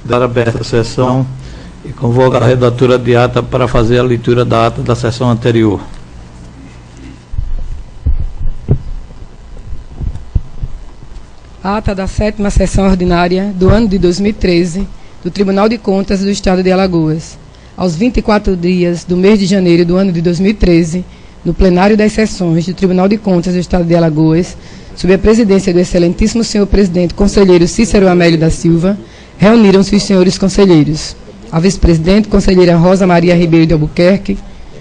dar aberta a sessão e convoca a redatora de ata para fazer a leitura da ata da sessão anterior. Ata da 7ª sessão ordinária do ano de 2013 do Tribunal de Contas do Estado de Alagoas. Aos 24 dias do mês de janeiro do ano de 2013, no plenário das sessões do Tribunal de Contas do Estado de Alagoas, sob a presidência do excelentíssimo senhor presidente conselheiro Cícero Amélio da Silva, reuniram-se os senhores conselheiros: a vice-presidente, conselheira Rosa Maria Ribeiro de Albuquerque,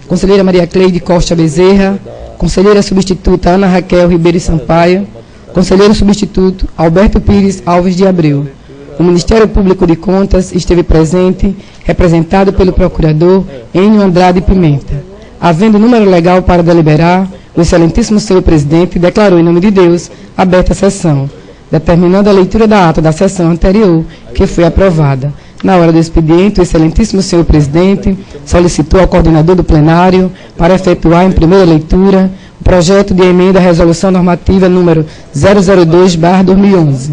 conselheira Maria Cleide Costa Bezerra, conselheira substituta Ana Raquel Ribeiro Sampaio, conselheiro substituto Alberto Pires Alves de Abreu. O Ministério Público de Contas esteve presente, representado pelo procurador Enio Andrade Pimenta. Havendo número legal para deliberar, o excelentíssimo senhor presidente declarou em nome de Deus aberta a sessão, determinando a leitura da ata da sessão anterior, que foi aprovada. Na hora do expediente, o excelentíssimo senhor presidente solicitou ao coordenador do plenário para efetuar em primeira leitura o projeto de emenda à resolução normativa número 002/2011.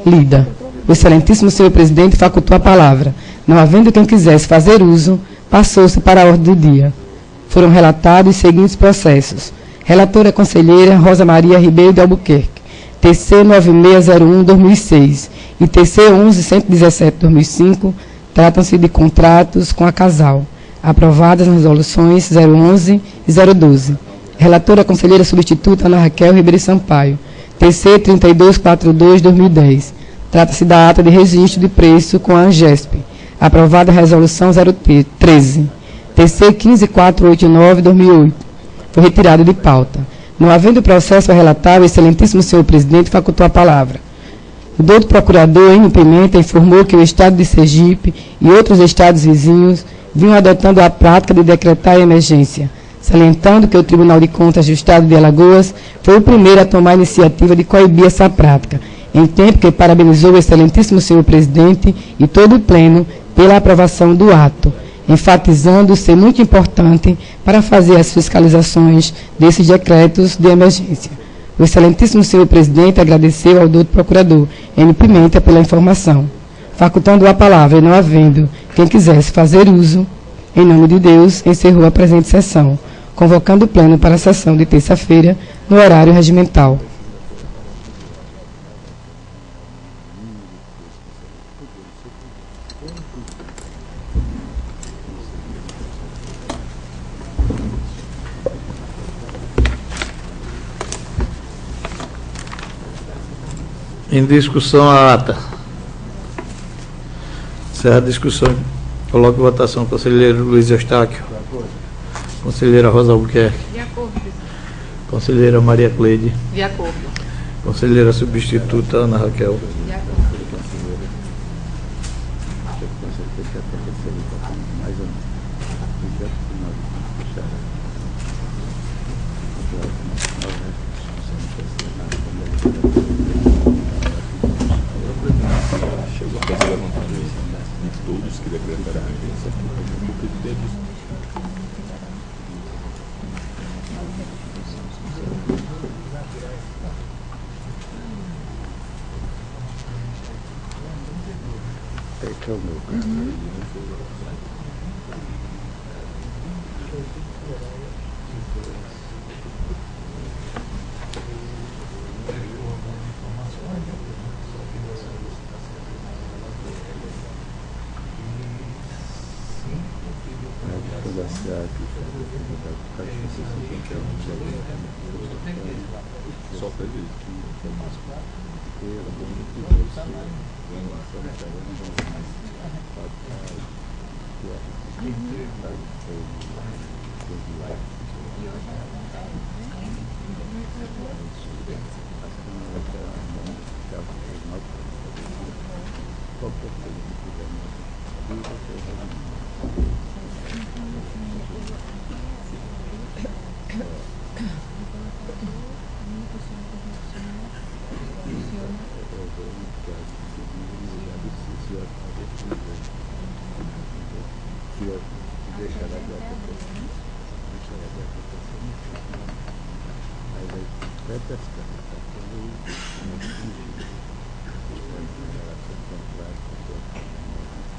Lida. O excelentíssimo senhor presidente facultou a palavra. Não havendo quem quisesse fazer uso, passou-se para a ordem do dia. Foram relatados os seguintes processos: relatora conselheira Rosa Maria Ribeiro de Albuquerque, TC 9601/2006 e TC 11117/2005, tratam-se de contratos com a Casal, aprovadas nas resoluções 011 e 012. Relatora conselheira substituta Ana Raquel Ribeiro Sampaio, TC 3242/2010. Trata-se da ata de registro de preço com a ANGESP, aprovada a resolução 013. TC 15489/2008. Foi retirado de pauta. Não havendo processo a relatar, o excelentíssimo senhor presidente facultou a palavra. O doutor procurador Enio Pimenta informou que o estado de Sergipe e outros estados vizinhos vinham adotando a prática de decretar emergência, salientando que o Tribunal de Contas do Estado de Alagoas foi o primeiro a tomar a iniciativa de coibir essa prática, em tempo que parabenizou o excelentíssimo senhor presidente e todo o pleno pela aprovação do ato, enfatizando ser muito importante para fazer as fiscalizações desses decretos de emergência. O excelentíssimo senhor presidente agradeceu ao doutor procurador Enio Pimenta pela informação, facultando a palavra e não havendo quem quisesse fazer uso, em nome de Deus, encerrou a presente sessão, convocando o pleno para a sessão de terça-feira, no horário regimental. Em discussão a ata. Encerra a discussão. Coloco em votação. Conselheiro Luiz Eustáquio. Conselheira Rosa Albuquerque. De acordo. Conselheira Maria Cleide. De acordo. Conselheira substituta Ana Raquel. De acordo.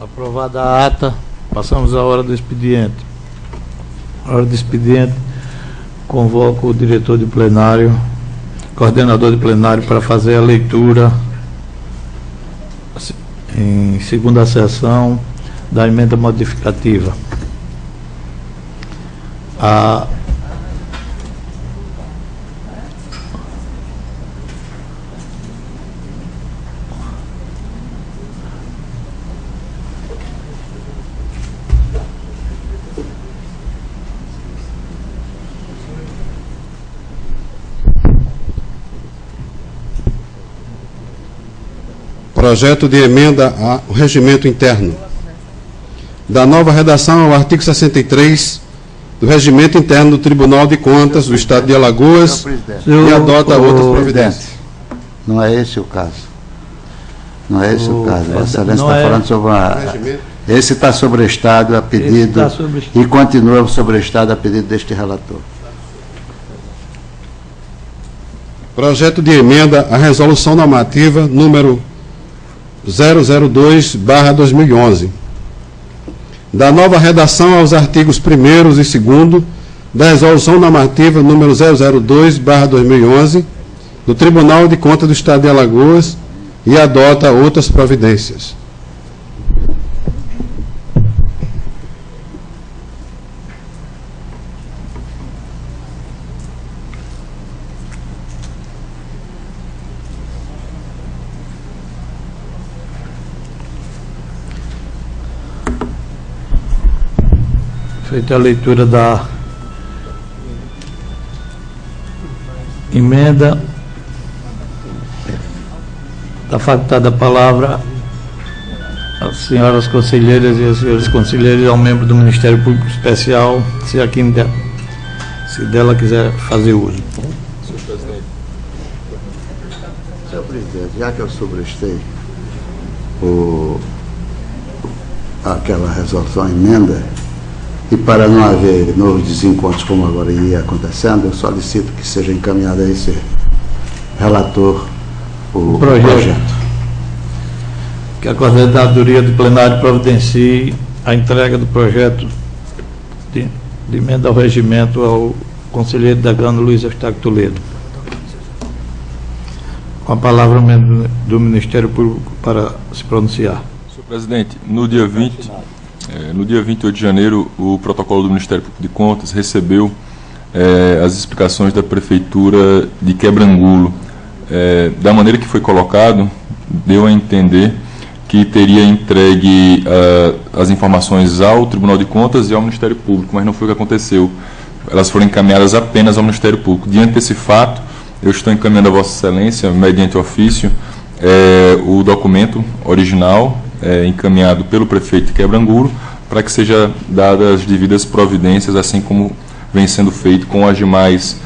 Aprovada a ata, passamos à hora do expediente. A hora do expediente, convoco o diretor de plenário, coordenador de plenário, para fazer a leitura em segunda sessão da emenda modificativa. Projeto de emenda ao regimento interno. Da nova redação ao artigo 63 do regimento interno do Tribunal de Contas do Estado de Alagoas e adota outras providências. Não é esse o caso. Não é esse o caso. Vossa Excelência está falando sobre esse está sobrestado a pedido e continua sobrestado a pedido deste relator. Projeto de emenda à resolução normativa número 002/2011. Da nova redação aos artigos 1º e 2º da resolução normativa número 002/2011 do Tribunal de Contas do Estado de Alagoas e adota outras providências. Feita a leitura da emenda, está facultada a palavra às senhoras conselheiras e aos senhores conselheiros, ao membro do Ministério Público Especial, se dela quiser fazer uso. Senhor presidente, já que eu sobrestei aquela resolução emenda, e para não haver novos desencontros como agora ia acontecendo, eu solicito que seja encaminhado a esse relator o projeto. Que a coordenadoria do plenário providencie a entrega do projeto de emenda ao regimento ao conselheiro da Grana, Luiz Eustáquio Toledo. Com a palavra o membro do Ministério Público para se pronunciar. Senhor presidente, no dia 28 de janeiro, o protocolo do Ministério Público de Contas recebeu as explicações da Prefeitura de Quebrangulo. Da maneira que foi colocado, deu a entender que teria entregue as informações ao Tribunal de Contas e ao Ministério Público, mas não foi o que aconteceu. Elas foram encaminhadas apenas ao Ministério Público. Diante desse fato, eu estou encaminhando a Vossa Excelência, mediante ofício, o documento original, encaminhado pelo prefeito de Quebrangulo, para que seja dadas as devidas providências, assim como vem sendo feito com as demais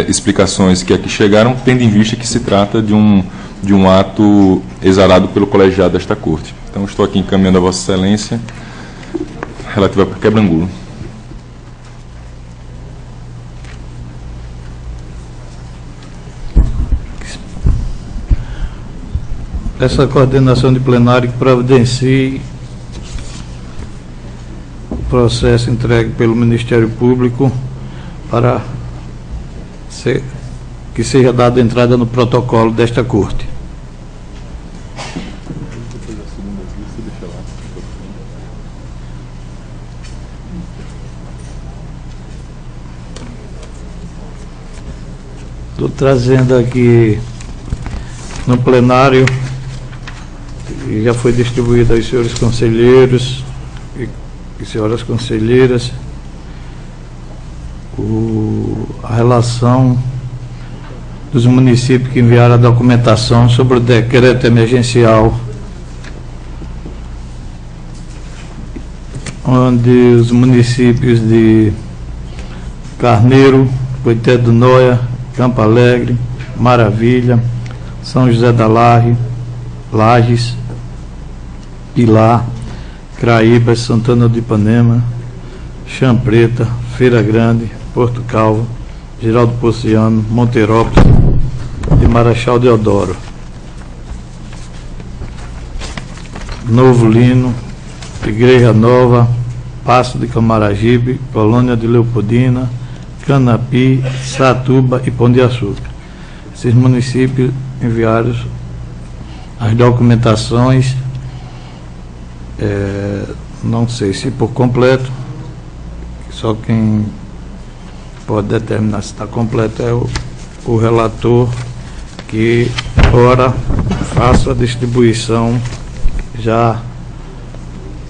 explicações que aqui chegaram, tendo em vista que se trata de um ato exarado pelo colegiado desta Corte. Então, estou aqui encaminhando a Vossa Excelência, relativa a Quebrangulo. Essa coordenação de plenário que providencie o processo entregue pelo Ministério Público para que seja dada entrada no protocolo desta Corte. Estou trazendo aqui no plenário, e já foi distribuído aos senhores conselheiros e senhoras conselheiras, a relação dos municípios que enviaram a documentação sobre o decreto emergencial, onde os municípios de Carneiro, Coité do Noia, Campo Alegre, Maravilha, São José da Lages, Pilar, Craíbas, Santana do Ipanema, Chã Preta, Feira Grande, Porto Calvo, Geraldo Pociano, Monterópolis e Marechal Deodoro, Novo Lino, Igreja Nova, Passo de Camaragibe, Colônia de Leopoldina, Canapi, Satuba e Pão de Açúcar. Esses municípios enviaram as documentações, não sei se por completo, só quem pode determinar se está completo é o relator, que ora faça a distribuição já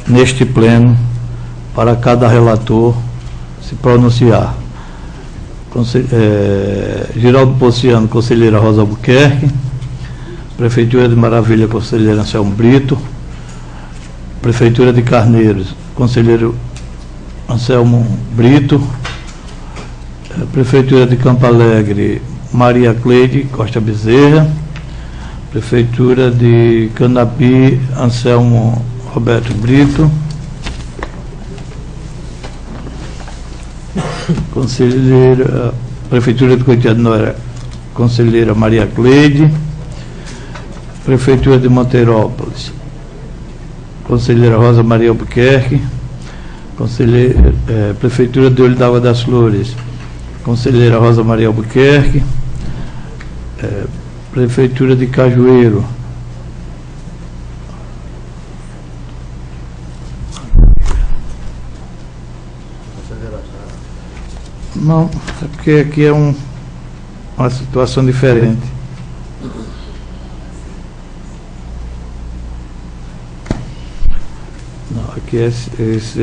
neste pleno para cada relator se pronunciar. Geraldo Pociano, conselheira Rosa Albuquerque. Prefeitura de Maravilha, conselheiro Anselmo Brito. Prefeitura de Carneiros, conselheiro Anselmo Brito. Prefeitura de Campo Alegre, Maria Cleide Costa Bezerra. Prefeitura de Canapi, Anselmo Roberto Brito. Conselheira, Prefeitura de Coitiá de Noé, conselheira Maria Cleide. Prefeitura de Monteirópolis, conselheira Rosa Maria Albuquerque. Prefeitura de Olho d'Água das Flores, conselheira Rosa Maria Albuquerque. Prefeitura de Cajueiro, não, é porque aqui é uma situação diferente. Não, aqui esses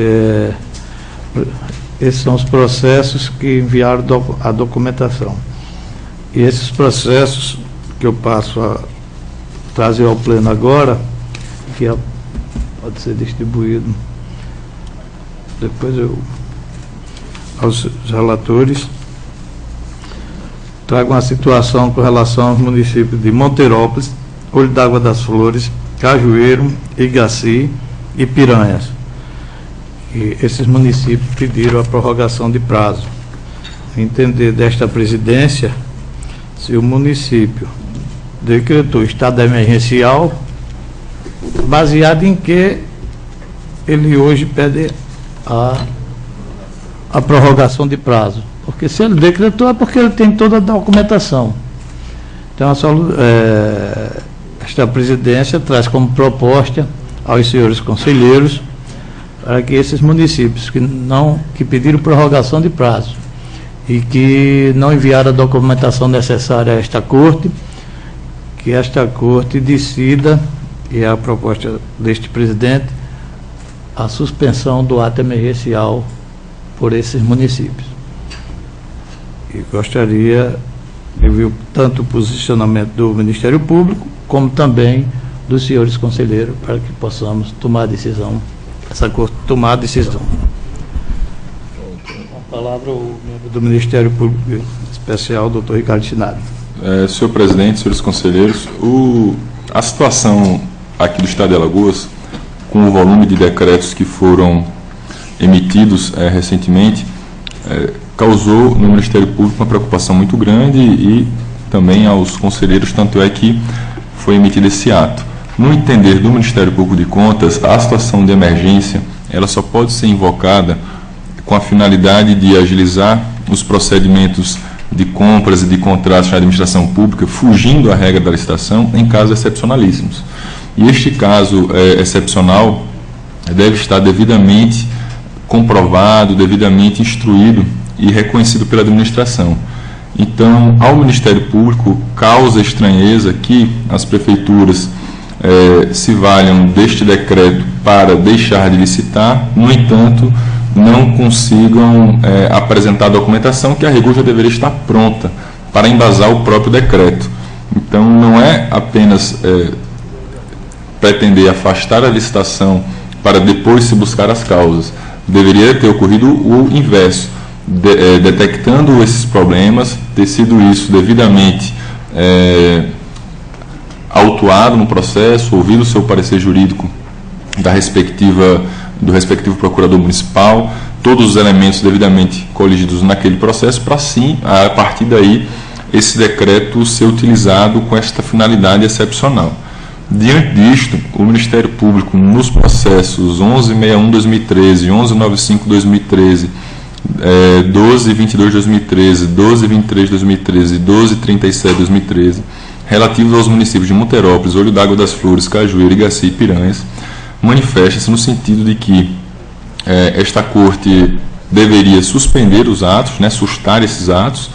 são os processos que enviaram a documentação. E esses processos que eu passo a trazer ao pleno agora, que pode ser distribuído depois aos relatores, trago uma situação com relação aos municípios de Monteirópolis, Olho d'Água das Flores, Cajueiro, Igaci e Piranhas. E esses municípios pediram a prorrogação de prazo. Entender desta presidência, se o município decretou estado emergencial, baseado em que ele hoje pede a prorrogação de prazo. Porque se ele decretou é porque ele tem toda a documentação. Então, esta presidência traz como proposta aos senhores conselheiros para que esses municípios que pediram prorrogação de prazo e que não enviaram a documentação necessária a esta corte, que esta corte decida, e é a proposta deste presidente, a suspensão do ato emergencial por esses municípios. E gostaria de ver tanto o posicionamento do Ministério Público, como também dos senhores conselheiros, para que possamos tomar a decisão, essa corte tomar a decisão. A palavra o membro do Ministério Público Especial, doutor Ricardo Chinado. Senhor presidente, senhores conselheiros, a situação aqui do Estado de Alagoas, com o volume de decretos que foram emitidos recentemente, causou no Ministério Público uma preocupação muito grande e também aos conselheiros, tanto é que foi emitido esse ato. No entender do Ministério Público de Contas, a situação de emergência ela só pode ser invocada com a finalidade de agilizar os procedimentos de compras e de contratos na administração pública, fugindo à regra da licitação em casos excepcionalíssimos. E este caso excepcional deve estar devidamente comprovado, devidamente instruído e reconhecido pela administração. Então, ao Ministério Público, causa estranheza que as prefeituras se valham deste decreto para deixar de licitar, no entanto, não consigam apresentar a documentação que a rigor já deveria estar pronta para embasar o próprio decreto. Então, não é apenas pretender afastar a licitação para depois se buscar as causas. Deveria ter ocorrido o inverso, detectando esses problemas, ter sido isso devidamente autuado no processo, ouvido o seu parecer jurídico do respectivo procurador municipal, todos os elementos devidamente coligidos naquele processo, para sim, a partir daí, esse decreto ser utilizado com esta finalidade excepcional. Diante disto, o Ministério Público, nos processos 1161-2013, 1195-2013, 1222-2013, 1223-2013 e 1237-2013, relativos aos municípios de Monterópolis, Olho d'Água das Flores, Cajueiro, Igaci e Piranhas, manifesta-se no sentido de que esta Corte deveria suspender os atos, né, sustar esses atos,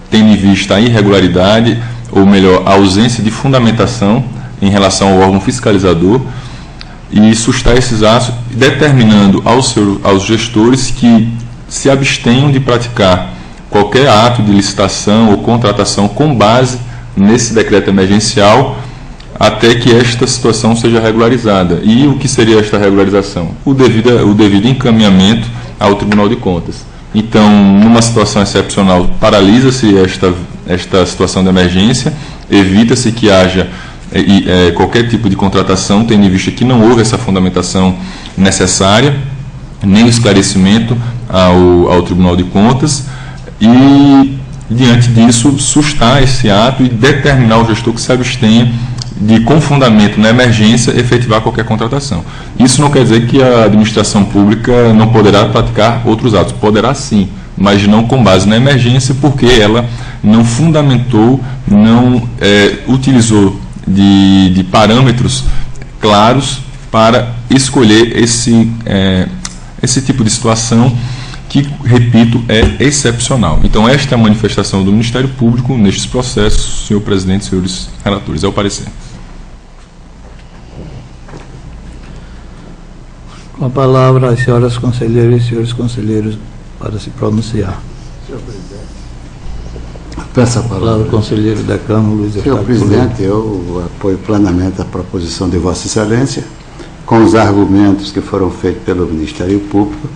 tendo em vista a irregularidade, ou melhor, a ausência de fundamentação em relação ao órgão fiscalizador, e sustar esses atos, determinando aos gestores que se abstenham de praticar qualquer ato de licitação ou contratação com base nesse decreto emergencial, até que esta situação seja regularizada. E o que seria esta regularização? O devido encaminhamento ao Tribunal de Contas. Então, numa situação excepcional, paralisa-se esta situação de emergência, evita-se que haja qualquer tipo de contratação, tendo em vista que não houve essa fundamentação necessária, nem o esclarecimento ao Tribunal de Contas, e, diante disso, sustar esse ato e determinar ao gestor que se abstenha de, com fundamento na emergência, efetivar qualquer contratação. Isso não quer dizer que a administração pública não poderá praticar outros atos. Poderá sim, mas não com base na emergência, porque ela não fundamentou, não utilizou de parâmetros claros para escolher esse tipo de situação que, repito, é excepcional. Então, esta é a manifestação do Ministério Público nestes processos, senhor presidente, senhores relatores. É o parecer. Com a palavra, as senhoras conselheiras e senhores conselheiros para se pronunciar. Senhor presidente. Peço a palavra. Conselheiro da Câmara, Luiz Senhor presidente, eu apoio plenamente a proposição de Vossa Excelência, com os argumentos que foram feitos pelo Ministério Público.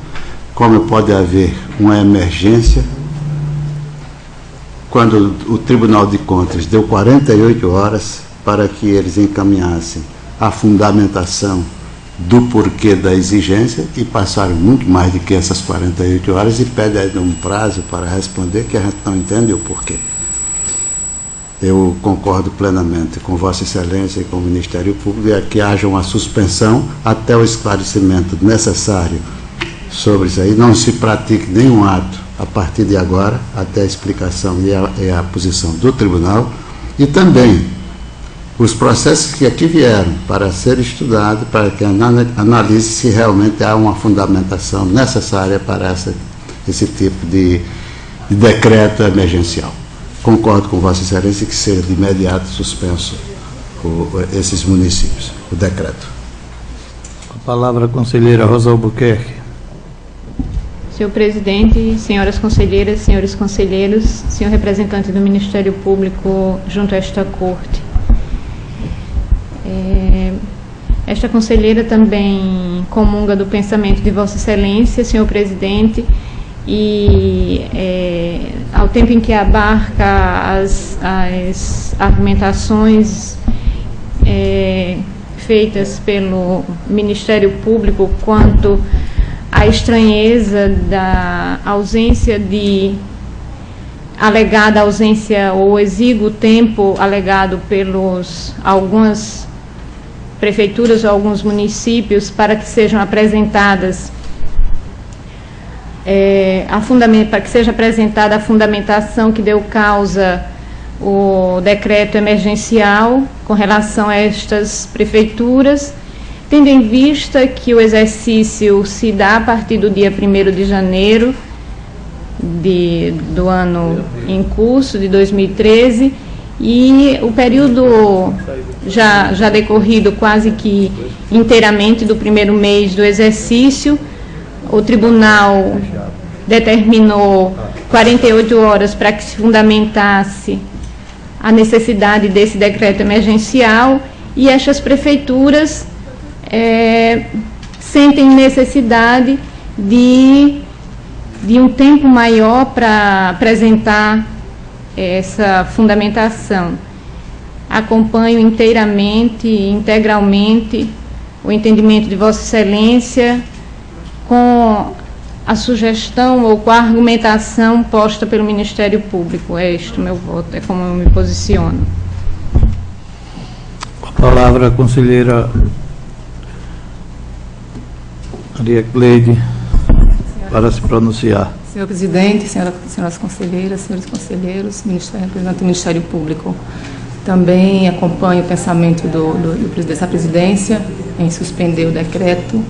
Como pode haver uma emergência quando o Tribunal de Contas deu 48 horas para que eles encaminhassem a fundamentação do porquê da exigência, e passaram muito mais do que essas 48 horas e pedem um prazo para responder que a gente não entende o porquê. Eu concordo plenamente com Vossa Excelência e com o Ministério Público que haja uma suspensão até o esclarecimento necessário sobre isso aí, não se pratique nenhum ato a partir de agora, até a explicação e a posição do tribunal, e também os processos que aqui vieram para ser estudados, para que analise se realmente há uma fundamentação necessária para esse tipo de decreto emergencial. Concordo com Vossa Excelência que seja de imediato suspenso esses municípios, o decreto. Com a palavra, a conselheira Rosa Albuquerque. Senhor presidente, senhoras conselheiras, senhores conselheiros, senhor representante do Ministério Público junto a esta Corte. Esta conselheira também comunga do pensamento de Vossa Excelência, senhor presidente, e ao tempo em que abarca as argumentações feitas pelo Ministério Público quanto à estranheza da ausência alegada ausência ou exíguo tempo alegado pelos algumas prefeituras ou alguns municípios para que sejam apresentadas para que seja apresentada a fundamentação que deu causa o decreto emergencial com relação a estas prefeituras, tendo em vista que o exercício se dá a partir do dia 1º de janeiro do ano em curso, de 2013, e o período já decorrido quase que inteiramente do primeiro mês do exercício, o tribunal determinou 48 horas para que se fundamentasse a necessidade desse decreto emergencial, e estas prefeituras sentem necessidade de um tempo maior para apresentar essa fundamentação. Acompanho integralmente o entendimento de Vossa Excelência com a sugestão ou com a argumentação posta pelo Ministério Público. É este o meu voto, é como eu me posiciono. Palavra a conselheira Maria Cleide para se pronunciar. Senhor presidente, senhoras conselheiras, senhores conselheiros, representante do Ministério Público, também acompanho o pensamento dessa presidência em suspender o decreto,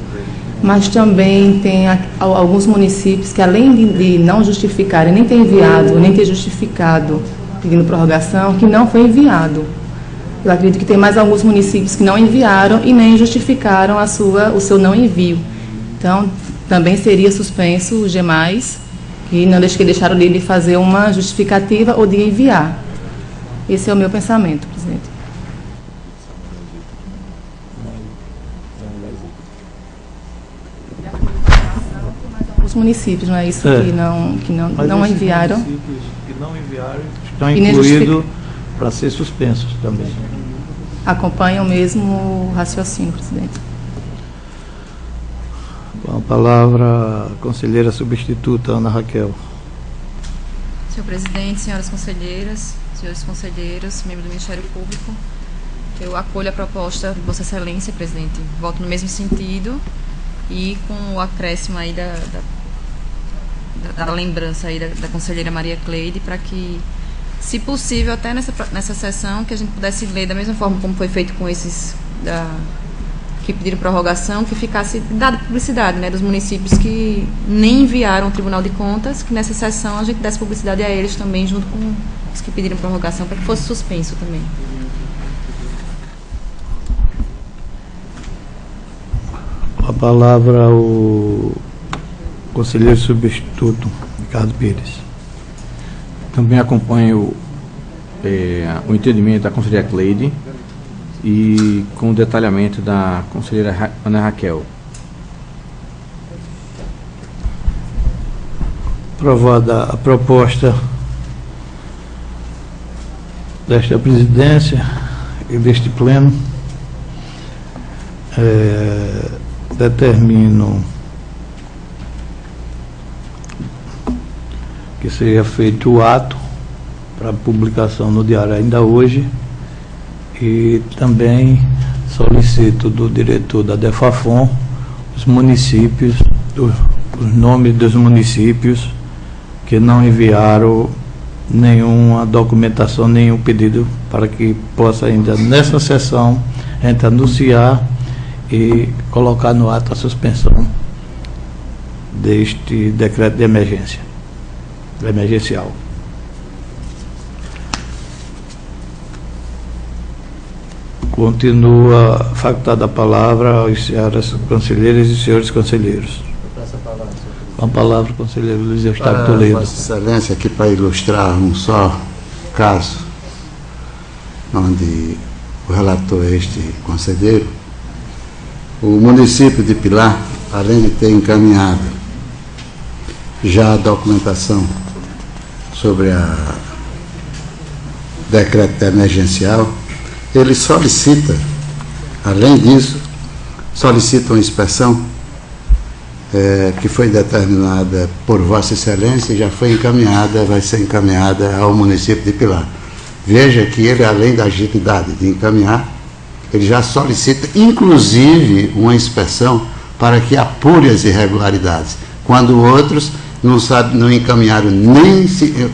mas também tem alguns municípios que, além de não justificarem, nem ter enviado, nem ter justificado pedindo prorrogação, que não foi enviado. Eu acredito que tem mais alguns municípios que não enviaram e nem justificaram o seu não envio. Então, também seria suspenso os demais, que deixaram de fazer uma justificativa ou de enviar. Esse é o meu pensamento, presidente. Os municípios, não é isso? Que não enviaram. Que não enviaram estão incluídos para ser suspensos também. Acompanham o mesmo raciocínio, presidente. Com a palavra, a conselheira substituta Ana Raquel. Senhor presidente, senhoras conselheiras, senhores conselheiros, membros do Ministério Público, eu acolho a proposta de Vossa Excelência, presidente. Voto no mesmo sentido e com o acréscimo aí da lembrança aí da conselheira Maria Cleide, para que, se possível, até nessa sessão, que a gente pudesse ler da mesma forma como foi feito com esses que pediram prorrogação, que ficasse dada publicidade, né, dos municípios que nem enviaram ao Tribunal de Contas, que nessa sessão a gente desse publicidade a eles também, junto com os que pediram prorrogação, para que fosse suspenso também. A palavra ao conselheiro substituto Ricardo Pires. Também acompanho o entendimento da conselheira Cleide e com o detalhamento da conselheira Ana Raquel. Aprovada a proposta desta presidência e deste pleno, determino que seja feito o ato para publicação no diário ainda hoje, e também solicito do diretor da DEFAFON os municípios, os nomes dos municípios que não enviaram nenhuma documentação, nenhum pedido, para que possa ainda nessa sessão a gente anunciar e colocar no ato a suspensão deste decreto de emergência, emergencial. Continua facultada a palavra aos senhoras conselheiras e senhores conselheiros. Com a palavra, o conselheiro Luiz Eustáquio Toledo. Vossa Excelência, aqui para ilustrar um só caso, onde o relator é este conselheiro, o município de Pilar, além de ter encaminhado já a documentação sobre a decreto emergencial, ele solicita, além disso, solicita uma inspeção que foi determinada por Vossa Excelência e já foi encaminhada, vai ser encaminhada ao município de Pilar. Veja que ele, além da agilidade de encaminhar, ele já solicita, inclusive, uma inspeção para que apure as irregularidades, quando outros não encaminharam nem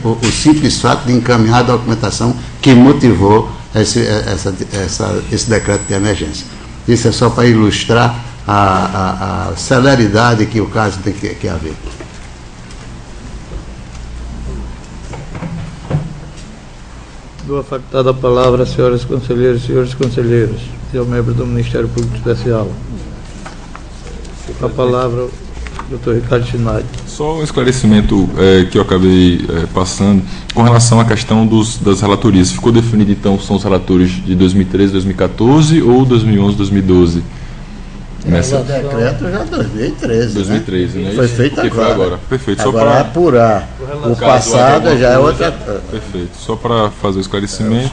o simples fato de encaminhar a documentação que motivou esse decreto de emergência. Isso é só para ilustrar a celeridade que o caso tem que haver. Dou a facultada a palavra às senhoras conselheiras e senhores conselheiros, senhor membro do Ministério Público Especial. Com a palavra, doutor Ricardo Schneider. Só um esclarecimento que eu acabei passando com relação à questão das relatorias. Ficou definido, então, são os relatores de 2013, 2014 ou 2011, 2012? Esse decreto já 2013. 2013, né? né? Foi feito agora. Foi agora. Perfeito. Agora, só para apurar o passado já é outra. Perfeito. Só para fazer o esclarecimento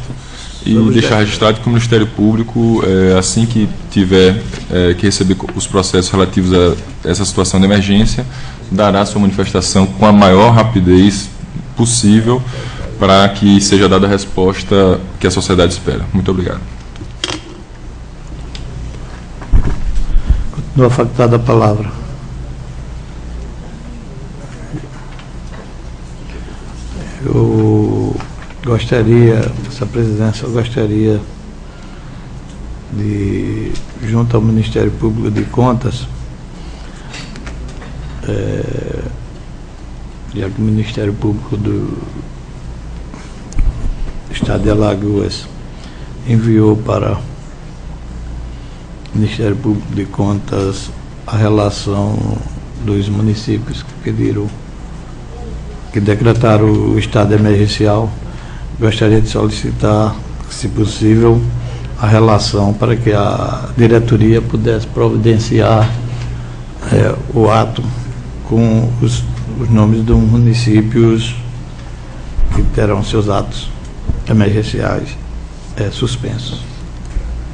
e deixar registrado que o Ministério Público, assim que tiver que receber os processos relativos a essa situação de emergência, dará sua manifestação com a maior rapidez possível para que seja dada a resposta que a sociedade espera. Muito obrigado. Continua facultada a palavra. Eu gostaria, essa presidência, eu gostaria de, junto ao Ministério Público de Contas, já que o Ministério Público do Estado de Alagoas enviou para o Ministério Público de Contas a relação dos municípios que decretaram o estado emergencial, gostaria de solicitar, se possível, a relação para que a diretoria pudesse providenciar o ato com os nomes dos municípios que terão seus atos emergenciais suspensos.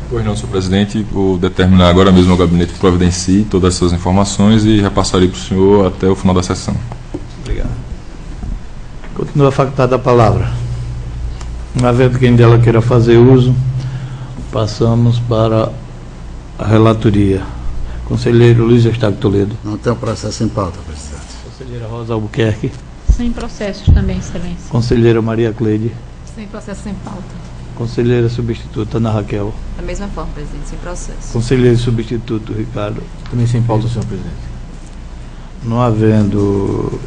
Pois não, senhor presidente, vou determinar agora mesmo ao gabinete que providencie todas essas informações e repassarei para o senhor até o final da sessão. Obrigado. Continua facultada a palavra. Não havendo quem dela queira fazer uso, passamos para a relatoria. Conselheiro Luiz Eustáquio Toledo. Não tem o processo em pauta, presidente. Conselheira Rosa Albuquerque. Sem processos também, excelência. Conselheira Maria Cleide. Sem processo, sem pauta. Conselheira substituta Ana Raquel. Da mesma forma, presidente, sem processo. Conselheiro substituto Ricardo. Também sem pauta, senhor presidente. Não havendo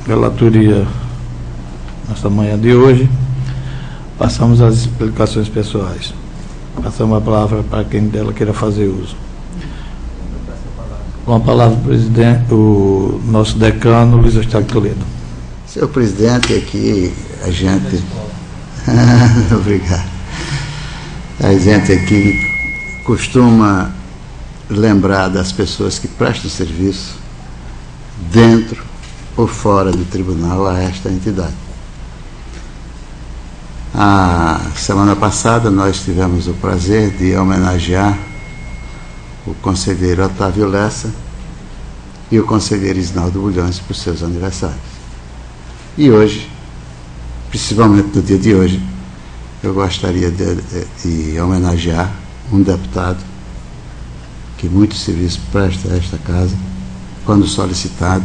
relatoria nesta manhã de hoje, passamos às explicações pessoais. Passamos a palavra para quem dela queira fazer uso. Com a palavra o nosso decano, Luiz Eustáquio Toledo. Senhor presidente, aqui a gente... Obrigado. A gente aqui costuma lembrar das pessoas que prestam serviço dentro ou fora do tribunal a esta entidade. A semana passada nós tivemos o prazer de homenagear o conselheiro Otávio Lessa e o conselheiro Isnaldo Bulhões por seus aniversários. E hoje, principalmente no dia de hoje, eu gostaria de homenagear um deputado que muito serviço presta a esta casa, quando solicitado.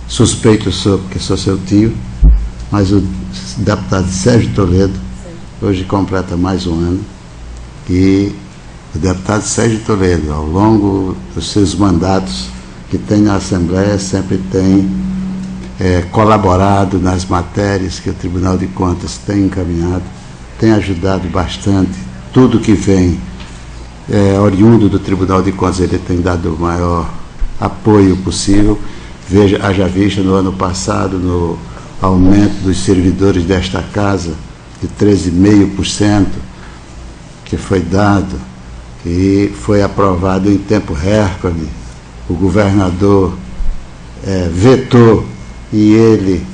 Suspeito sou, porque sou seu tio, mas o deputado Sérgio Toledo hoje completa mais um ano, e o deputado Sérgio Toledo, ao longo dos seus mandatos que tem na Assembleia, sempre tem colaborado nas matérias que o Tribunal de Contas tem encaminhado, tem ajudado bastante. Tudo que vem oriundo do Tribunal de Contas, ele tem dado o maior apoio possível. Haja vista no ano passado, no aumento dos servidores desta casa de 13,5%, que foi dado e foi aprovado em tempo recorde. O governador vetou e ele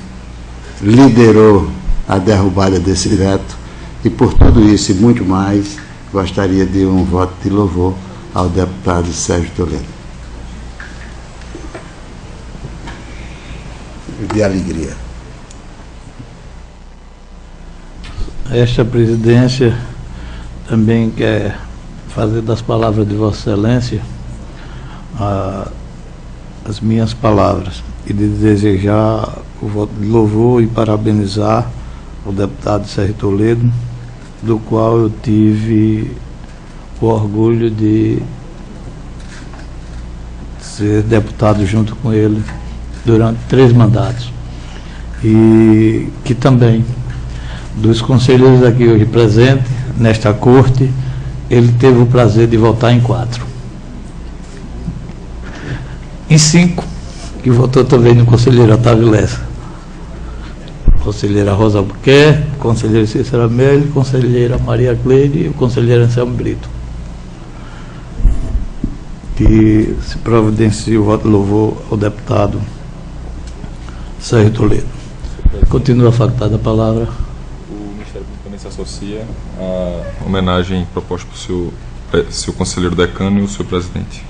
liderou a derrubada desse veto, e por tudo isso e muito mais, gostaria de um voto de louvor ao deputado Sérgio Toledo. De alegria. Esta presidência também quer fazer das palavras de Vossa Excelência as minhas palavras, e de desejar o voto de louvor e parabenizar o deputado Sérgio Toledo, do qual eu tive o orgulho de ser deputado junto com ele durante 3 mandatos, e que também, dos conselheiros aqui hoje presentes nesta corte, ele teve o prazer de votar em 4. Em 5, que votou também no conselheiro Otávio Lessa, conselheira Rosa Albuquerque, conselheiro Cícero Amelio, conselheira Maria Cleide e o conselheiro Anselmo Brito. Que se providencia o voto de louvor ao deputado Sérgio Toledo. Continua facultada a palavra. O Ministério Público também se associa à homenagem proposta por seu conselheiro decano e o seu presidente.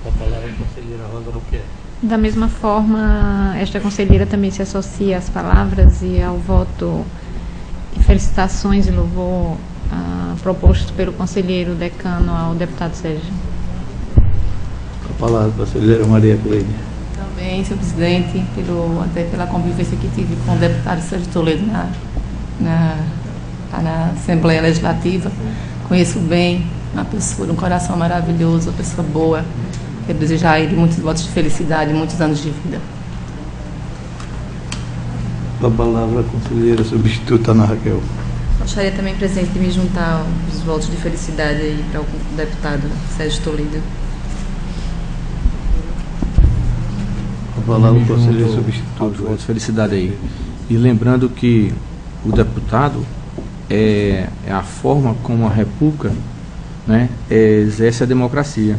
A palavra é a conselheira Rosa Albuquerque. Da mesma forma, esta conselheira também se associa às palavras e ao voto de felicitações e louvor proposto pelo conselheiro decano ao deputado Sérgio. A palavra, conselheira Maria Cleide. Também, senhor presidente, até pela convivência que tive com o deputado Sérgio Toledo na Assembleia Legislativa, conheço bem, uma pessoa de um coração maravilhoso, uma pessoa boa. Quero desejar a ele muitos votos de felicidade e muitos anos de vida. A palavra, conselheira substituta Ana Raquel. Gostaria também, presidente, de me juntar aos votos de felicidade aí para o deputado Sérgio Toledo. A palavra, conselheiro substituto. Votos de felicidade aí. E lembrando que o deputado é a forma como a República, né, exerce a democracia,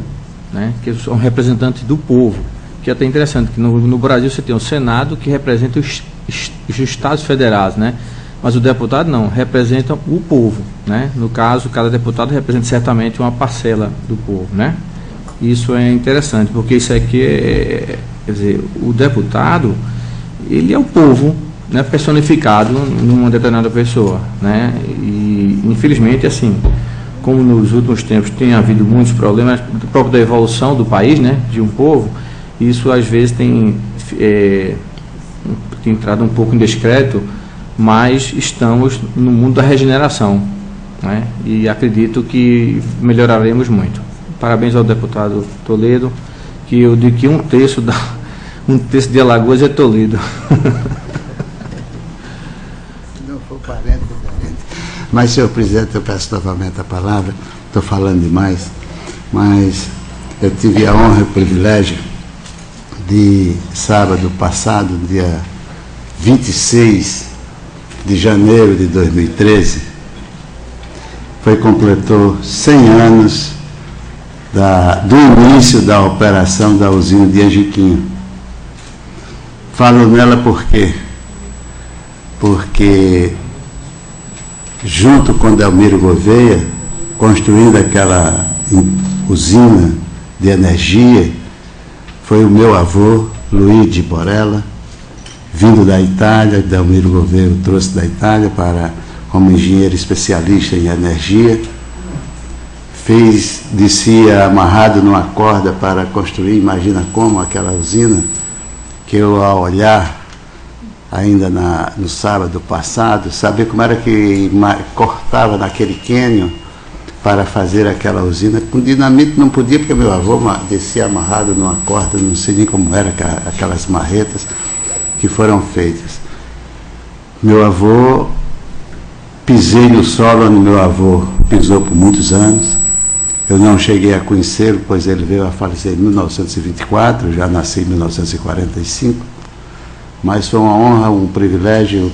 né, que são representantes do povo, que é até interessante, que no Brasil você tem o Senado que representa os estados federados, né, mas o deputado não, representa o povo, né, no caso, cada deputado representa certamente uma parcela do povo, né, isso é interessante, porque isso aqui quer dizer, o deputado, ele é o povo, né, personificado numa determinada pessoa, né, e infelizmente, assim, como nos últimos tempos tem havido muitos problemas próprio da evolução do país, né, de um povo, isso às vezes tem entrado um pouco em descrédito, mas estamos no mundo da regeneração, né, e acredito que melhoraremos muito. Parabéns ao deputado Toledo, que eu digo que um terço de Alagoas é Toledo. Não for parente. Mas, senhor presidente, eu peço novamente a palavra, estou falando demais, mas eu tive a honra e o privilégio de sábado passado, dia 26 de janeiro de 2013, completou 100 anos do início da operação da usina de Angiquinho. Falo nela por quê? Porque junto com Delmiro Gouveia, construindo aquela usina de energia, foi o meu avô, Luiz de Borella, vindo da Itália. Delmiro Gouveia o trouxe da Itália como engenheiro especialista em energia, descia amarrado numa corda para construir, imagina como, aquela usina, que eu, ao olhar, ainda no sábado passado, saber como era que cortava naquele cânion para fazer aquela usina. Com dinamite não podia, porque meu avô descia amarrado numa corda, não sei nem como eram aquelas marretas que foram feitas. Meu avô, pisei no solo onde meu avô pisou por muitos anos. Eu não cheguei a conhecê-lo, pois ele veio a falecer em 1924, eu já nasci em 1945. Mas foi uma honra, um privilégio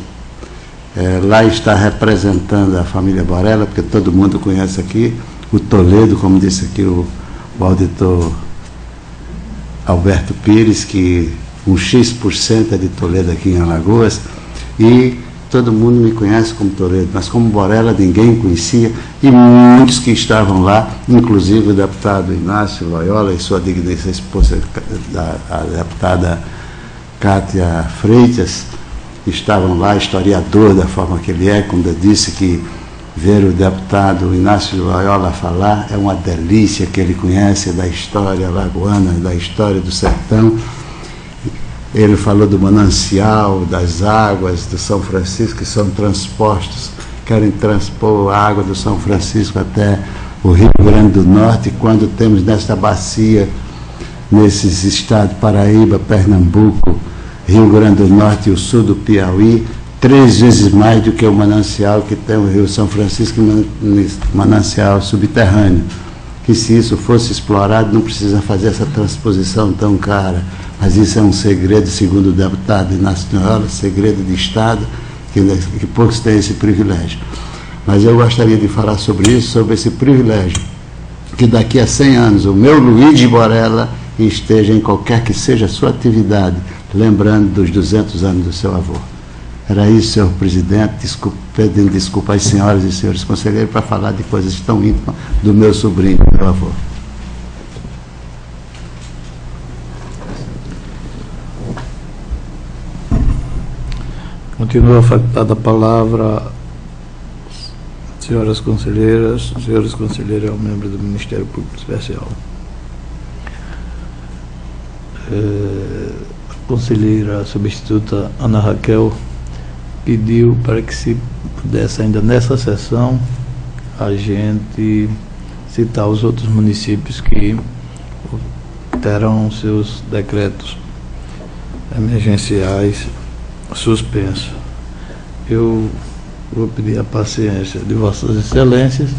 lá estar representando a família Borella, porque todo mundo conhece aqui o Toledo, como disse aqui o auditor Alberto Pires, que um X% é de Toledo aqui em Alagoas, e todo mundo me conhece como Toledo, mas como Borella ninguém conhecia, e muitos que estavam lá, inclusive o deputado Inácio Loyola e sua digníssima esposa, a deputada Cátia Freitas, estavam lá, historiador da forma que ele é, como eu disse, que ver o deputado Inácio Loyola falar é uma delícia, que ele conhece da história alagoana, da história do sertão. Ele falou do manancial, das águas do São Francisco, que são transpostos, querem transpor a água do São Francisco até o Rio Grande do Norte, quando temos nesta bacia, nesses estados, Paraíba, Pernambuco, Rio Grande do Norte e o sul do Piauí, 3 vezes mais do que o manancial que tem o Rio São Francisco, manancial subterrâneo, que se isso fosse explorado não precisa fazer essa transposição tão cara, mas isso é um segredo, segundo o deputado Inácio Loyola, segredo de Estado, que poucos têm esse privilégio. Mas eu gostaria de falar sobre isso, sobre esse privilégio, que daqui a 100 anos o meu Luiz de Borella esteja em qualquer que seja a sua atividade, lembrando dos 200 anos do seu avô. Era isso, senhor presidente, pedindo desculpa às senhoras e senhores conselheiros para falar de coisas tão íntimas do meu sobrinho, do meu avô. Continua a facultada a palavra senhoras conselheiras, senhores conselheiros, ao membro do Ministério Público Especial. A conselheira substituta Ana Raquel pediu para que se pudesse ainda nessa sessão a gente citar os outros municípios que terão seus decretos emergenciais suspensos. Eu vou pedir a paciência de Vossas Excelências,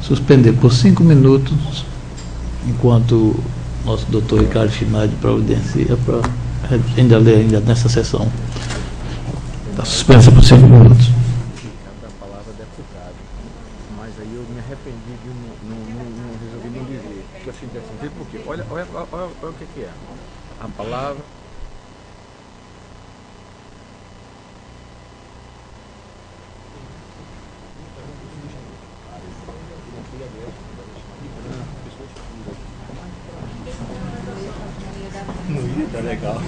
suspender por 5 minutos, enquanto nosso doutor Ricardo Schneider providencia para ainda ler ainda nessa sessão. Está suspensa por 5 minutos. Da palavra deputado, mas aí eu me arrependi de não resolvi não dizer, porque assim, por quê? Olha o que é. A palavra Tá legal.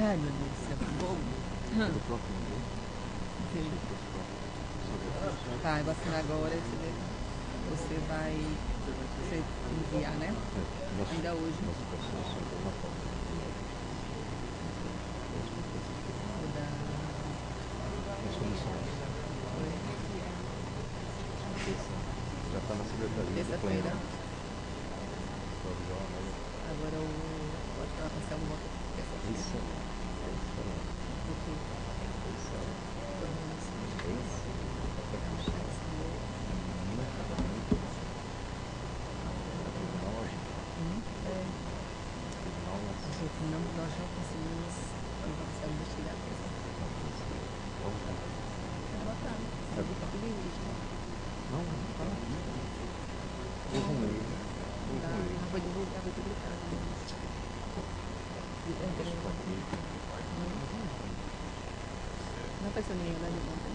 Ai, meu Deus do céu, que bom. Tá, vacinar agora, você vai enviar, né? Ainda hoje. já está na secretaria. Terça-feira. Agora a Marcelo volta terça-feira. Nós não conseguimos avançar investigar a coisa. Não, foi divulgado, foi publicado. Não pensou ninguém lá de ontem?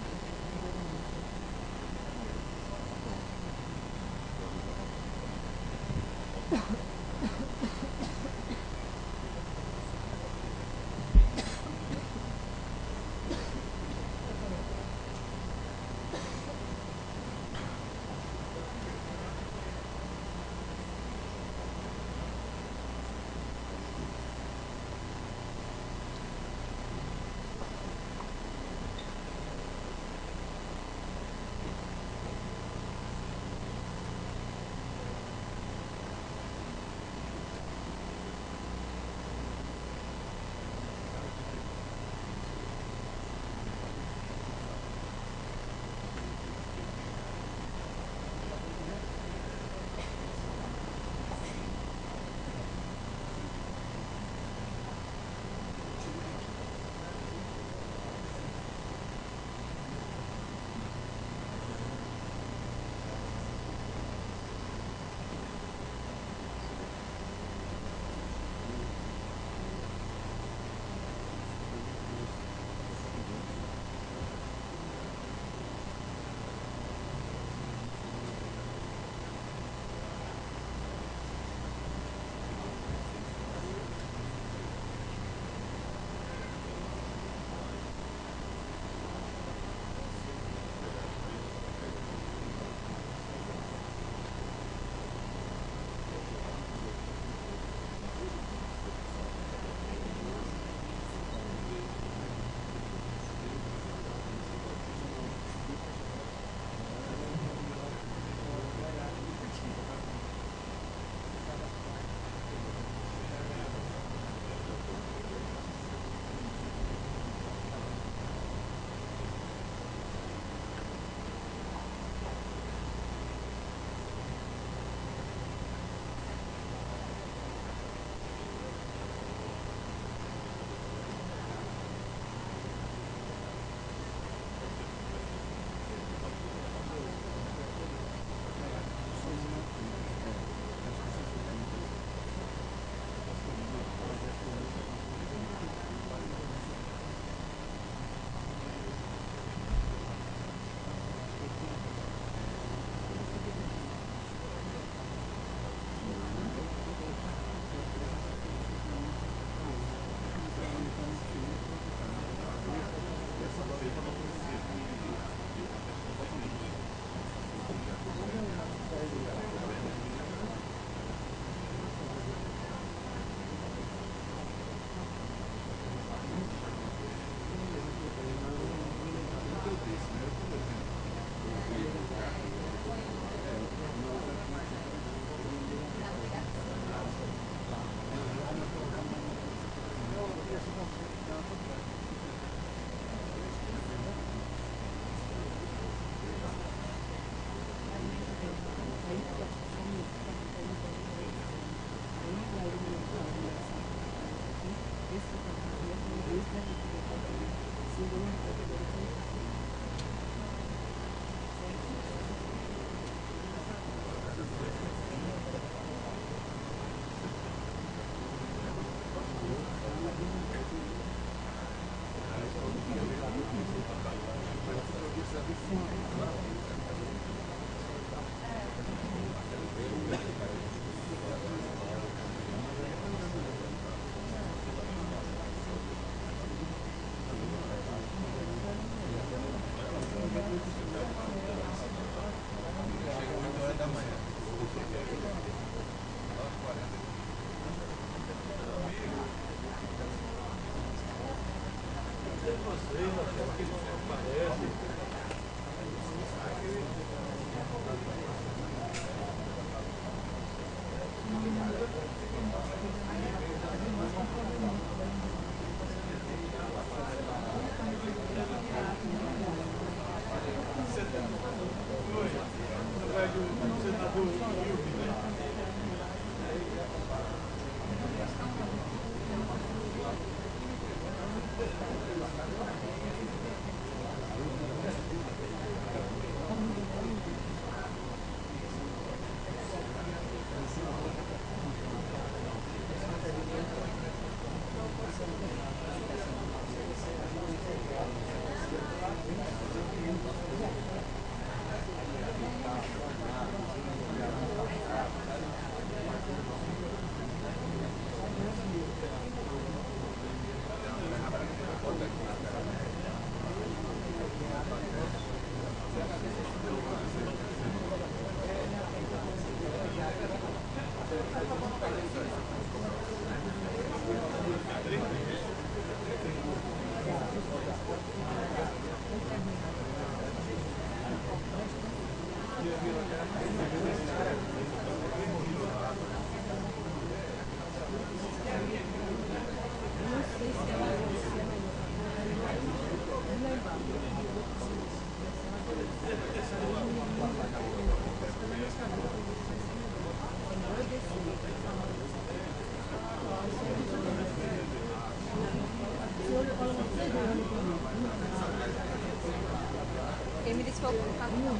Quem me disse foi o capitão.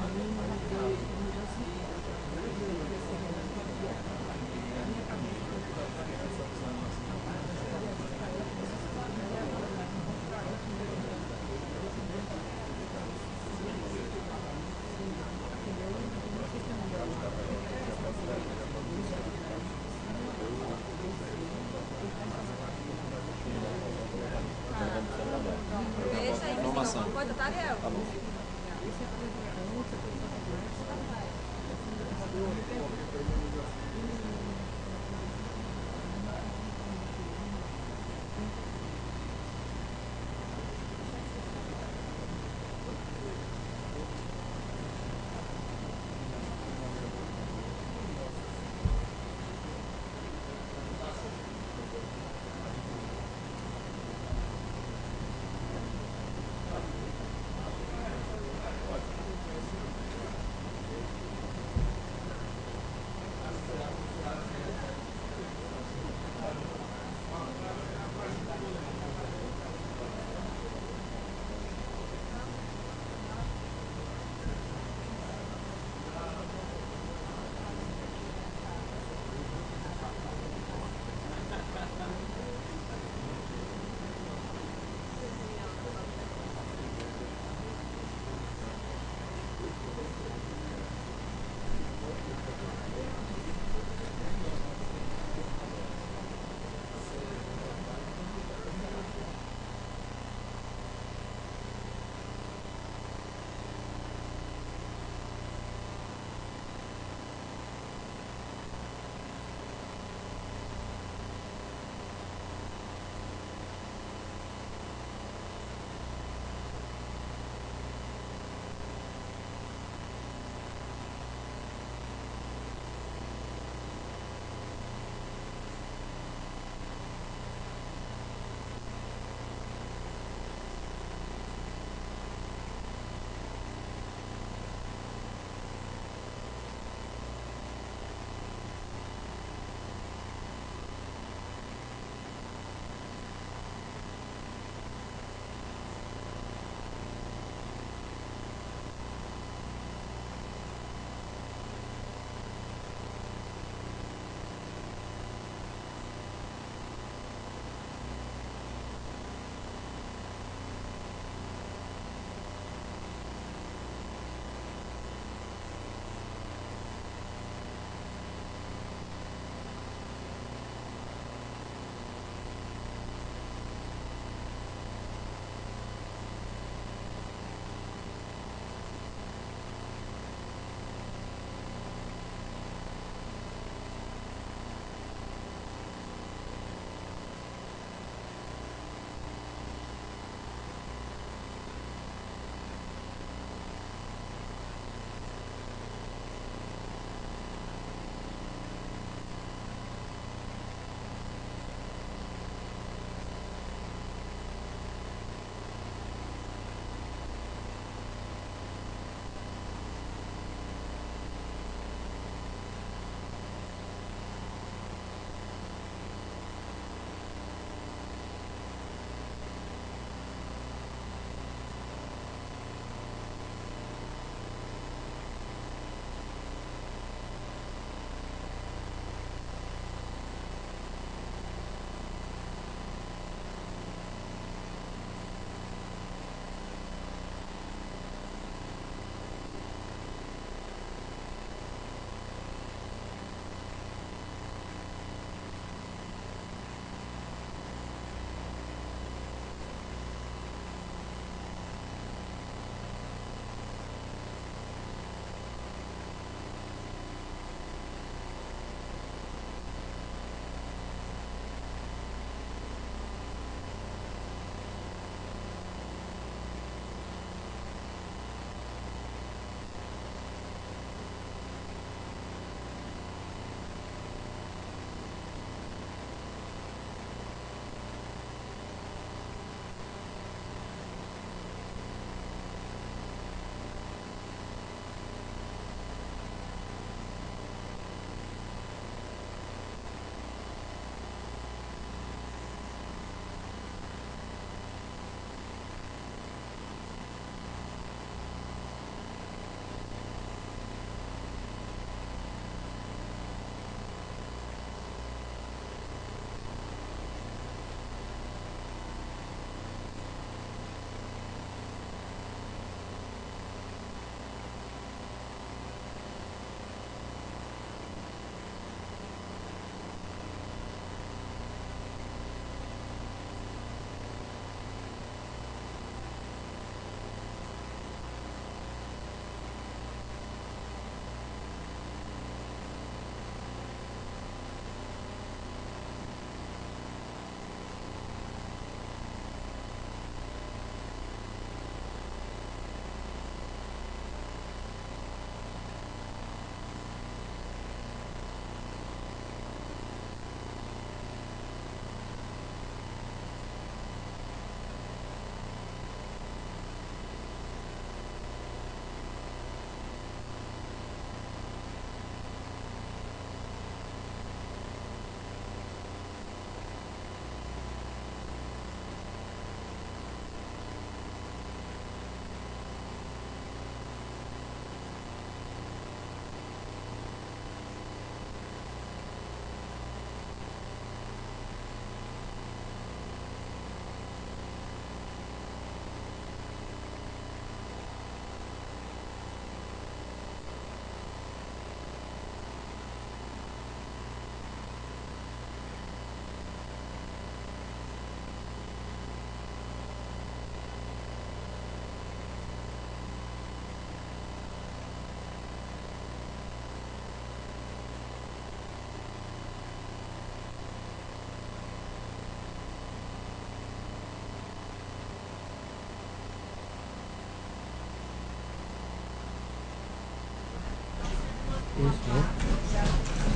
Deixa aí, informação. Pode, tá, Ariel?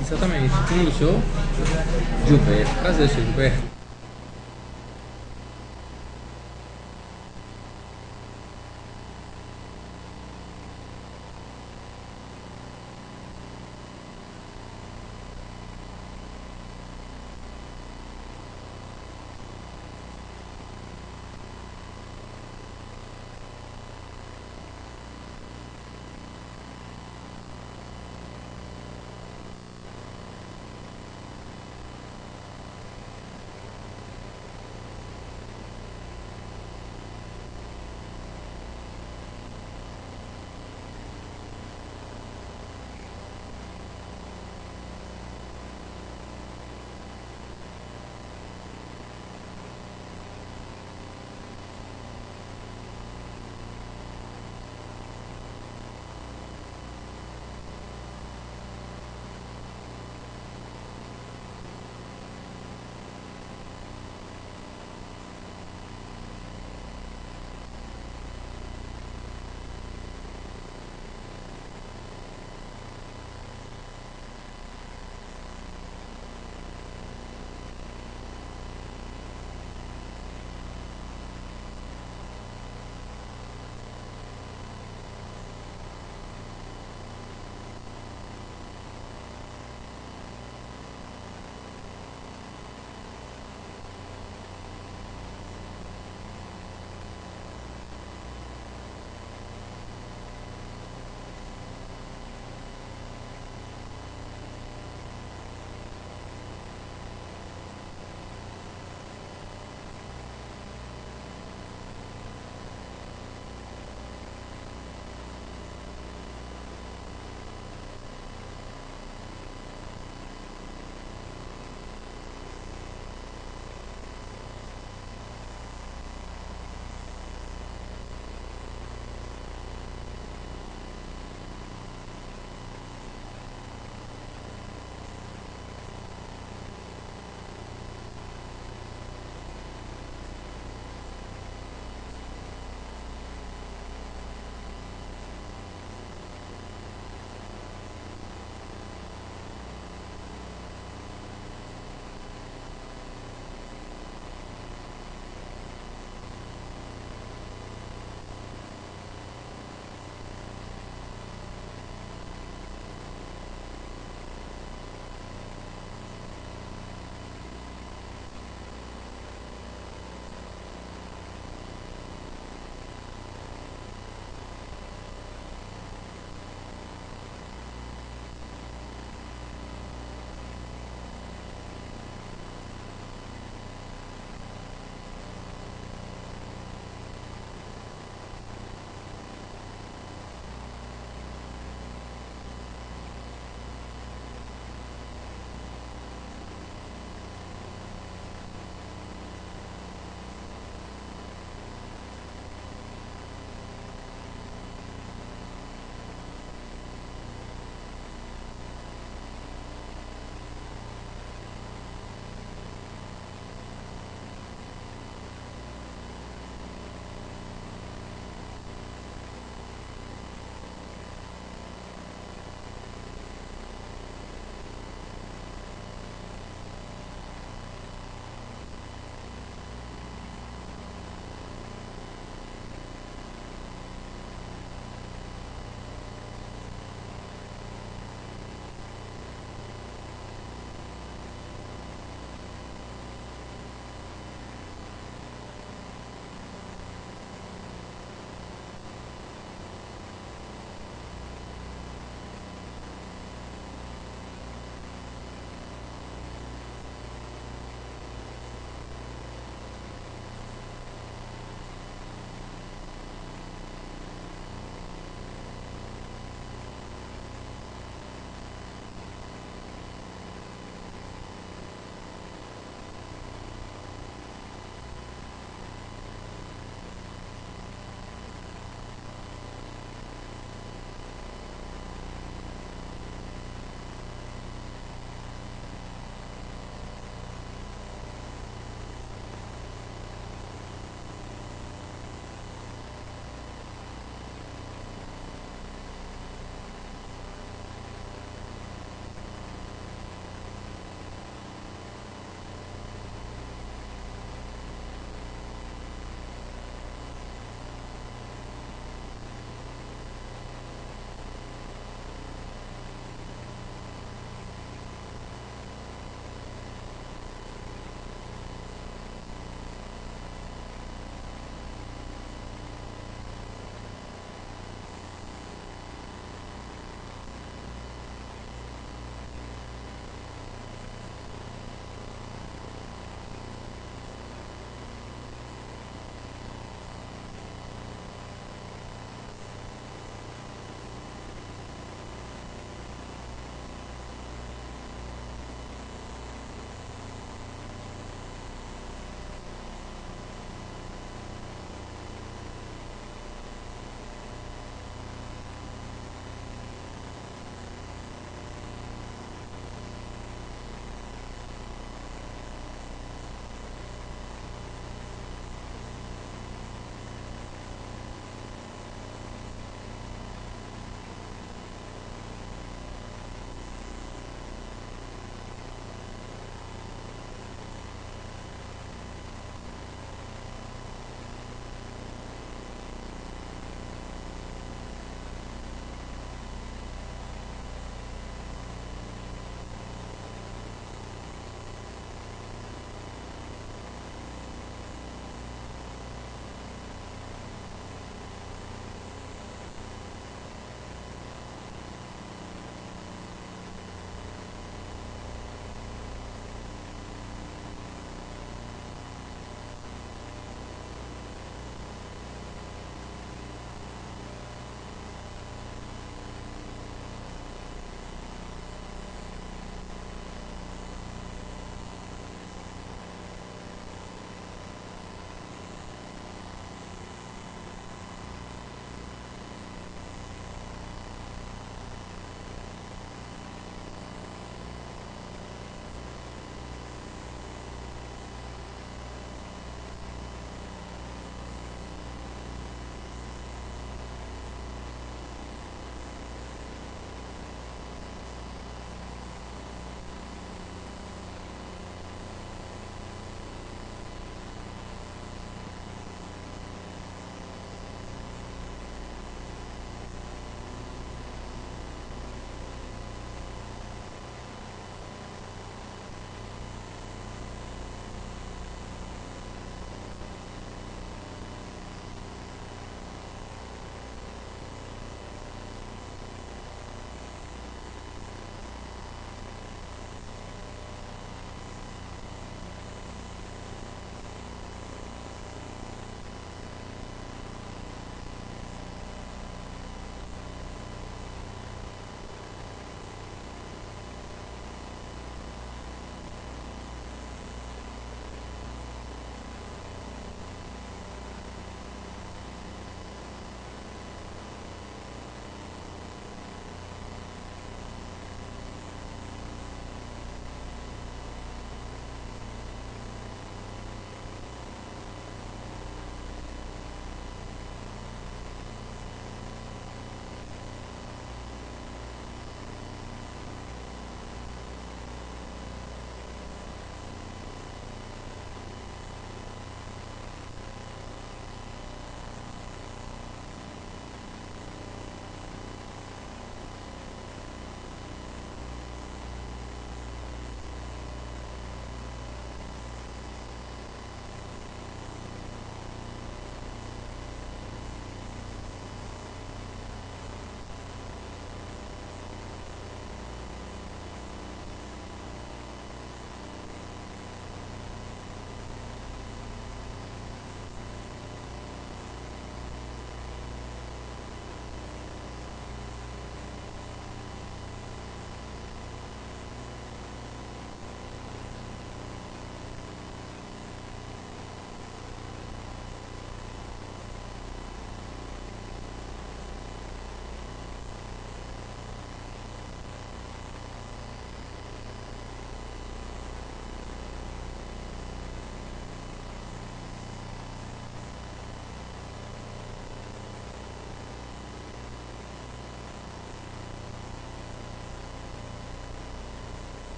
Exatamente. O nome do senhor? Gilberto. Prazer, senhor Gilberto.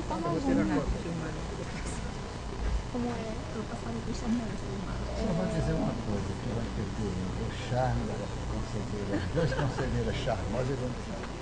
tá na zona. Como é? Eu passava com Só vou dizer uma coisa, que vai perder o charme da conselheira, as duas conselheiras charmosas e vão deixar.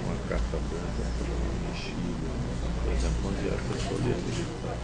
Uma carta branca mexida, por exemplo, onde a pessoa lê digitar.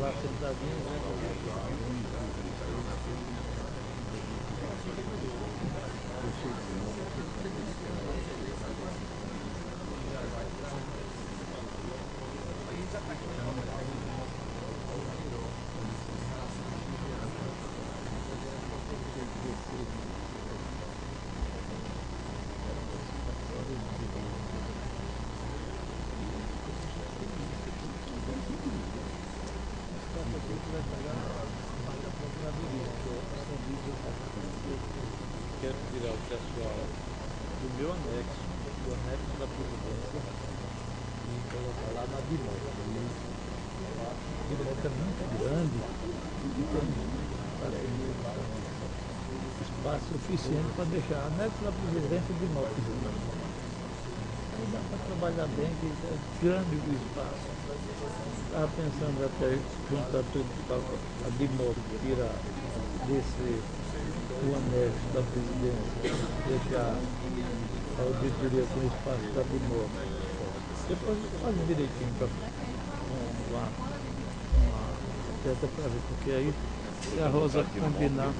Lá sentadinho, quero tirar o pessoal do meu anexo, do anexo da Previdência, e colocar lá na Bimota. A Bimota é muito grande e tem espaço suficiente para deixar anexo da Previdência e Bimota. Aí dá para trabalhar bem, que é grande o espaço. Estava pensando até juntar tudo para a Bimota, tirar desse o anexo da Presidência, deixar a auditoria com o espaço da Bimota. Depois faz direitinho para tenta para ver, porque aí se a Rosa combinar.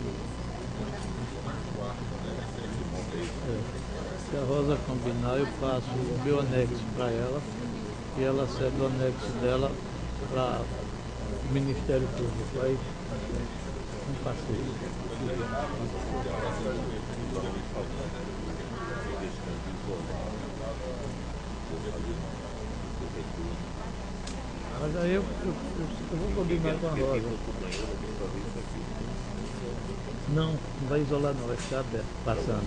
Se a Rosa combinar, eu passo o meu anexo para ela e ela cede o anexo dela para o Ministério Público. Aí um passeio. Mas aí eu vou combinar com a Rosa. Não vai isolar não, vai ficar aberto, passando.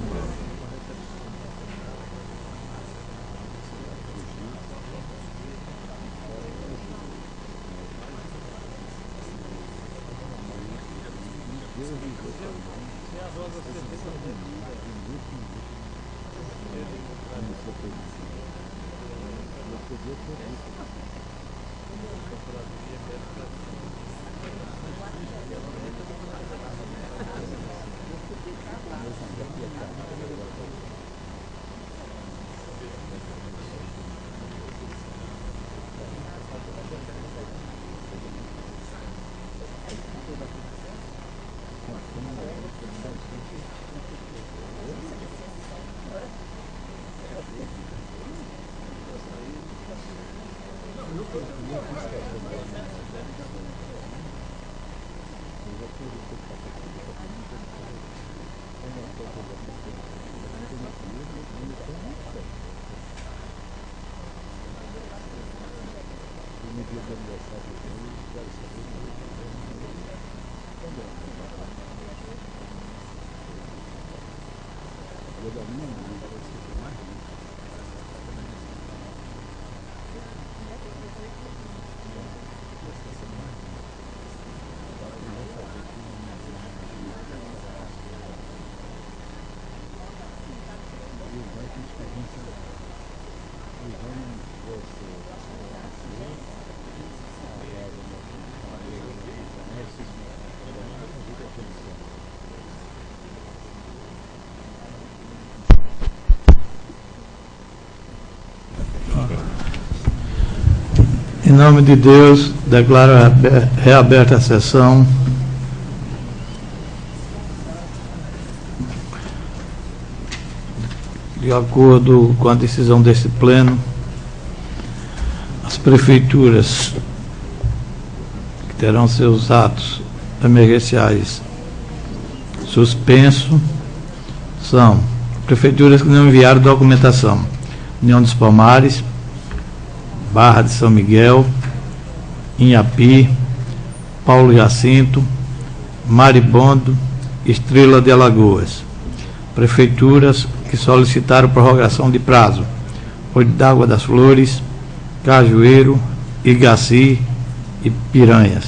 Em nome de Deus, declaro reaberta a sessão. De acordo com a decisão desse pleno, as prefeituras que terão seus atos emergenciais suspensos são prefeituras que não enviaram documentação: União dos Palmares, Barra de São Miguel, Inhapi, Paulo Jacinto, Maribondo, Estrela de Alagoas. Prefeituras que solicitaram prorrogação de prazo: Olho d'Água das Flores, Cajueiro, Igaci e Piranhas.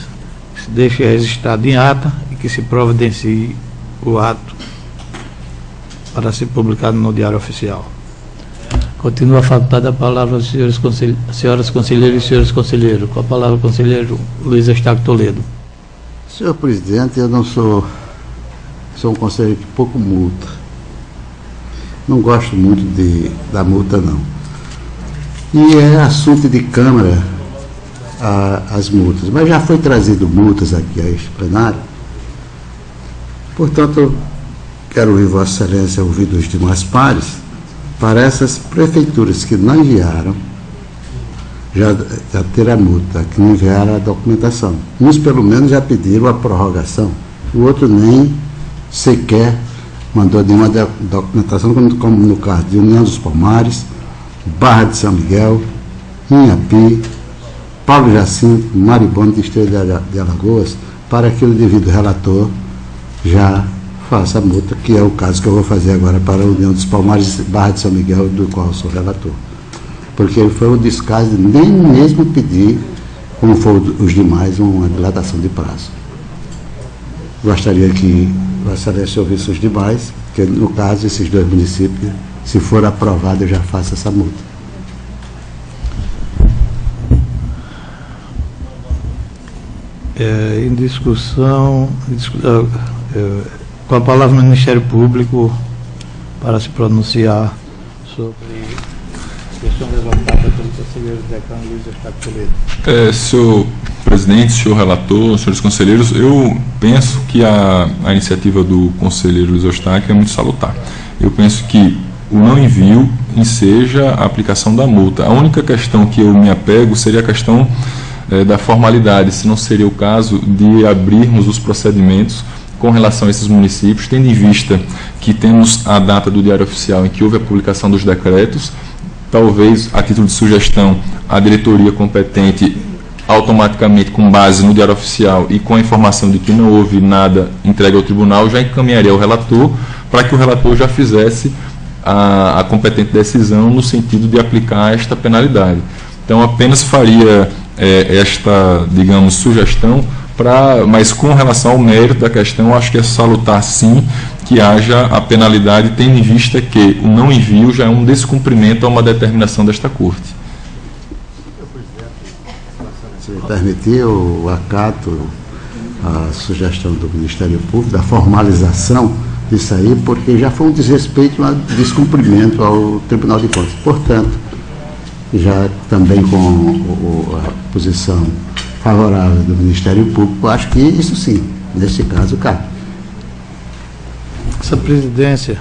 Que se deixe registrado em ata e que se providencie o ato para ser publicado no Diário Oficial. Continua facultada a palavra aos senhoras conselheiras e senhores conselheiros. Com a palavra o conselheiro Luiz Eustáquio Toledo. Senhor presidente, eu não sou um conselheiro que pouco multa. Não gosto muito da multa, não. E é assunto de Câmara as multas. Mas já foi trazido multas aqui a este plenário. Portanto, eu quero ouvir Vossa Excelência, ouvir dos demais pares, para essas prefeituras que não enviaram, já ter a multa, que não enviaram a documentação. Uns, pelo menos, já pediram a prorrogação. O outro nem sequer mandou nenhuma documentação, como no caso de União dos Palmares, Barra de São Miguel, Inhapi, Paulo Jacinto, Maribondo e Estrela de Alagoas, para que o devido relator já faça a multa, que é o caso que eu vou fazer agora para a União dos Palmares, Barra de São Miguel, do qual eu sou relator. Porque foi um descaso de nem mesmo pedir, como foram os demais, uma dilatação de prazo. Gostaria que Vossa Excelência ouvisse os demais, porque no caso, esses dois municípios, se for aprovado, eu já faço essa multa. Em discussão, com a palavra o Ministério Público para se pronunciar sobre a questão levantada pelo conselheiro decano Luiz Eustáquio Toledo. Senhor presidente, senhor relator, senhores conselheiros, eu penso que a iniciativa do conselheiro Luiz Eustáquio é muito salutar. Eu penso que o não envio enseja a aplicação da multa. A única questão que eu me apego seria a questão da formalidade, se não seria o caso de abrirmos os procedimentos com relação a esses municípios, tendo em vista que temos a data do Diário Oficial em que houve a publicação dos decretos. Talvez, a título de sugestão, a diretoria competente, automaticamente, com base no Diário Oficial e com a informação de que não houve nada entregue ao tribunal, já encaminharia ao relator, para que o relator já fizesse a competente decisão no sentido de aplicar esta penalidade. Então, apenas faria esta, digamos, sugestão, mas com relação ao mérito da questão, acho que é salutar, sim, que haja a penalidade, tendo em vista que o não envio já é um descumprimento a uma determinação desta Corte. Se me permitir, eu acato a sugestão do Ministério Público da formalização disso aí, porque já foi um desrespeito, um descumprimento ao Tribunal de Contas. Portanto, já também com a posição favorável do Ministério Público, acho que isso sim, neste caso, cabe. Essa presidência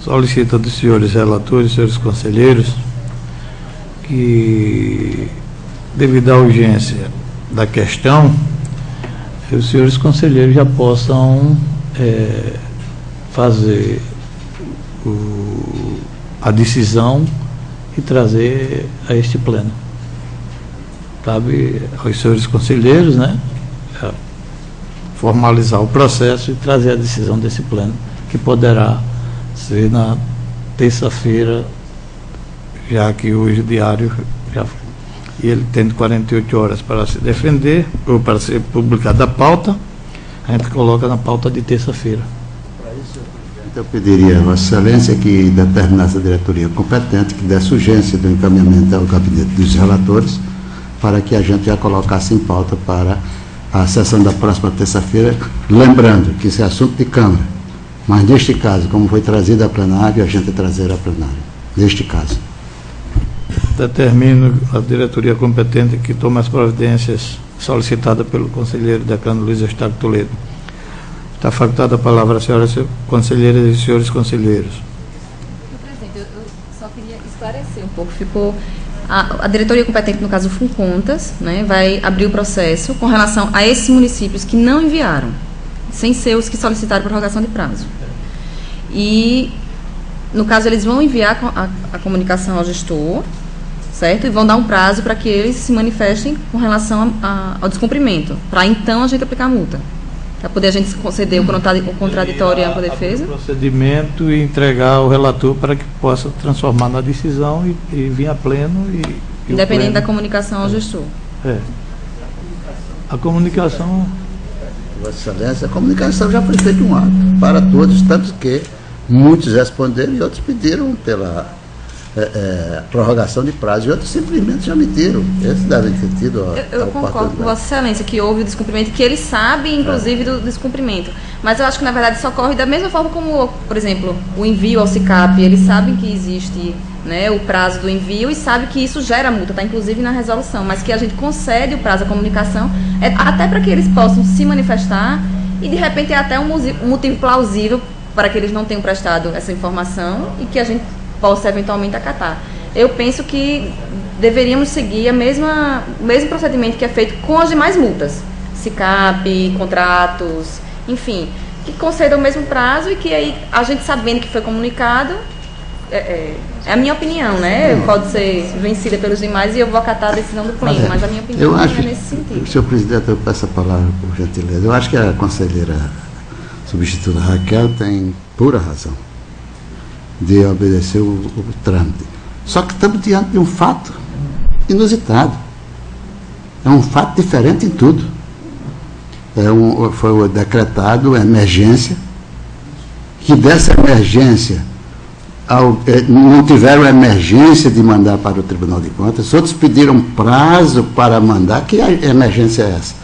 solicita dos senhores relatores, senhores conselheiros, que, devido à urgência da questão, os senhores conselheiros já possam fazer a decisão e trazer a este pleno. Cabe aos senhores conselheiros, né, formalizar o processo e trazer a decisão desse pleno, que poderá ser na terça-feira, já que hoje o diário e ele tendo 48 horas para se defender ou para ser publicada a pauta, a gente coloca na pauta de terça-feira. Eu pediria a Vossa Excelência que determinasse a diretoria competente que desse urgência do encaminhamento ao gabinete dos relatores, para que a gente já colocasse em pauta para a sessão da próxima terça-feira, lembrando que isso é assunto de Câmara, mas neste caso, como foi trazido a plenário, a gente trazer a plenário, neste caso. Determino a diretoria competente que tome as providências solicitadas pelo conselheiro decano Luiz Eustáquio Toledo. Está facultada a palavra às senhoras conselheiras e senhores conselheiros. Presidente, eu só queria esclarecer um pouco. Ficou a diretoria competente, no caso FUNCONTAS, né, vai abrir o processo com relação a esses municípios que não enviaram, sem ser os que solicitaram prorrogação de prazo. E, no caso, eles vão enviar a comunicação ao gestor, certo? E vão dar um prazo para que eles se manifestem com relação ao descumprimento, para então a gente aplicar a multa. Para poder a gente conceder o contraditório e a ampla defesa. O procedimento e entregar ao relator para que possa transformar na decisão e vir a pleno. Independente da comunicação ao gestor. A comunicação... Vossa Excelência, a comunicação já foi feita um ato para todos, tanto que muitos responderam e outros pediram pela prorrogação de prazo, e outros simplesmente já emitiram. Esses devem ter tido eu concordo com Vossa Excelência que houve o descumprimento, que eles sabem, inclusive, do descumprimento. Mas eu acho que, na verdade, isso ocorre da mesma forma como, por exemplo, o envio ao SICAP. Eles sabem que existe, né, o prazo do envio e sabem que isso gera multa, está inclusive na resolução, mas que a gente concede o prazo à comunicação até para que eles possam se manifestar e, de repente, é até um motivo plausível para que eles não tenham prestado essa informação e que a gente possa eventualmente acatar. Eu penso que deveríamos seguir o mesmo procedimento que é feito com as demais multas, SICAP, contratos, enfim, que concedam o mesmo prazo e que aí a gente, sabendo que foi comunicado, é a minha opinião, né? Pode ser vencida pelos demais e eu vou acatar a decisão do pleno, mas a minha opinião é nesse sentido. Senhor presidente, eu peço a palavra por gentileza. Eu acho que a conselheira substituta Raquel tem pura razão de obedecer o trâmite. Só que estamos diante de um fato inusitado. É um fato diferente em tudo. Foi decretado emergência, que dessa emergência não tiveram emergência de mandar para o Tribunal de Contas, outros pediram prazo para mandar. Que emergência é essa?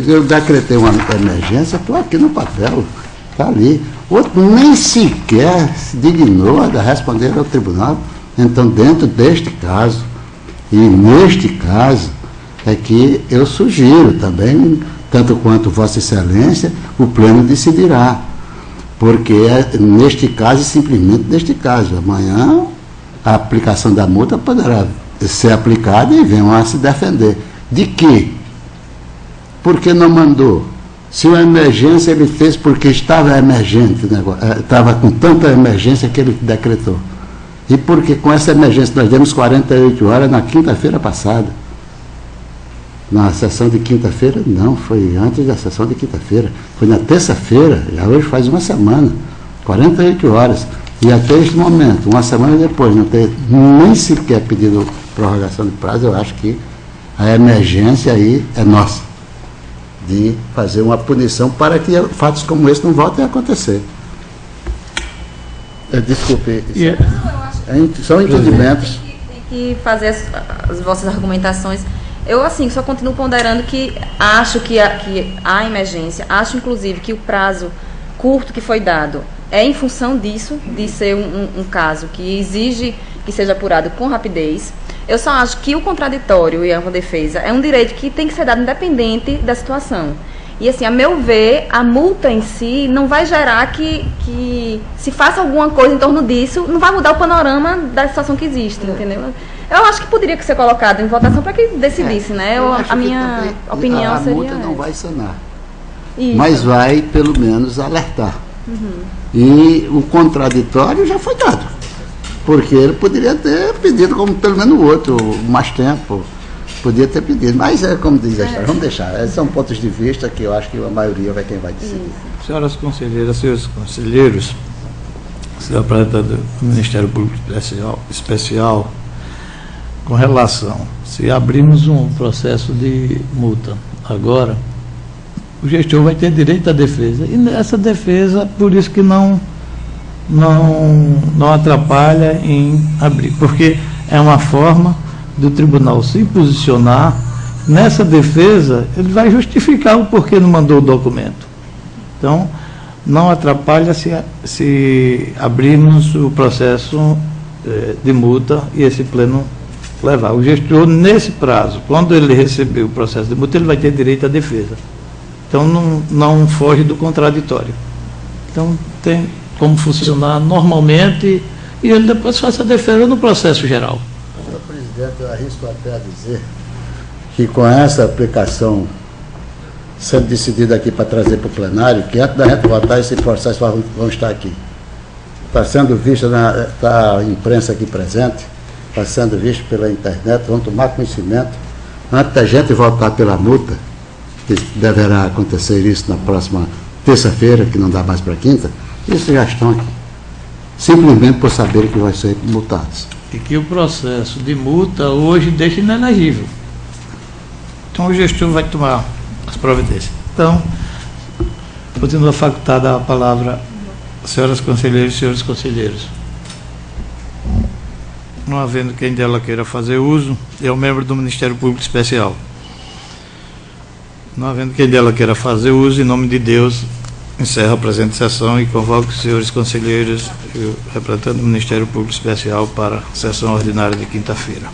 Eu decretei uma emergência, estou aqui no papel, está ali. Outro nem sequer se dignou a responder ao tribunal. Então, dentro deste caso, e neste caso, é que eu sugiro também, tanto quanto Vossa Excelência, o pleno decidirá. Porque neste caso, e simplesmente neste caso, amanhã a aplicação da multa poderá ser aplicada e venham a se defender. De quê? Por que não mandou? Se uma emergência ele fez porque estava emergente, estava com tanta emergência que ele decretou. E porque com essa emergência nós demos 48 horas na quinta-feira passada. Na sessão de quinta-feira, não, foi antes da sessão de quinta-feira. Foi na terça-feira, já hoje faz uma semana, 48 horas. E até este momento, uma semana depois, não ter nem sequer pedido prorrogação de prazo, eu acho que a emergência aí é nossa, de fazer uma punição para que fatos como esse não voltem a acontecer. Desculpe, são entendimentos. Tem que fazer as vossas argumentações. Eu, assim, só continuo ponderando que acho que há emergência, acho, inclusive, que o prazo curto que foi dado é em função disso, de ser um caso que exige que seja apurado com rapidez. Eu só acho que o contraditório e a ampla defesa é um direito que tem que ser dado independente da situação. E, assim, a meu ver, a multa em si não vai gerar que se faça alguma coisa em torno disso, não vai mudar o panorama da situação que existe, entendeu? Eu acho que poderia ser colocado em votação para que decidisse, né? A minha opinião seria... A multa não vai sanar, isso, mas vai, pelo menos, alertar. Uhum. E o contraditório já foi dado, porque ele poderia ter pedido, como pelo menos o outro, mais tempo, podia ter pedido, mas é como diz a história, vamos deixar, são pontos de vista que eu acho que a maioria vai quem vai decidir. Isso. Senhoras conselheiras, senhores conselheiros, senhor representante do Ministério Público Especial, com relação, se abrirmos um processo de multa agora, o gestor vai ter direito à defesa, e essa defesa, por isso que não atrapalha em abrir, porque é uma forma do tribunal se posicionar nessa defesa, ele vai justificar o porquê não mandou o documento. Então, não atrapalha se abrirmos o processo de multa e esse pleno levar. O gestor, nesse prazo, quando ele receber o processo de multa, ele vai ter direito à defesa. Então, não foge do contraditório. Então, tem como funcionar normalmente e ele depois faz a defesa no processo geral. Senhor presidente, eu arrisco até a dizer que com essa aplicação sendo decidida aqui para trazer para o plenário, que antes da gente votar, esse processo vão estar aqui. Está sendo visto, está a imprensa aqui presente, está sendo visto pela internet, vão tomar conhecimento. Antes da gente votar pela multa, que deverá acontecer isso na próxima terça-feira, que não dá mais para quinta, isso já estão aqui. Simplesmente por saber que vai ser multados. E que o processo de multa hoje deixa inelegível. Então o gestor vai tomar as providências. Então, continua facultada a palavra senhoras conselheiras e senhores conselheiros. Não havendo quem dela queira fazer uso, é o membro do Ministério Público Especial. Não havendo quem dela queira fazer uso, em nome de Deus, encerro a presente sessão e convoco os senhores conselheiros e o representante do Ministério Público Especial para a sessão ordinária de quinta-feira.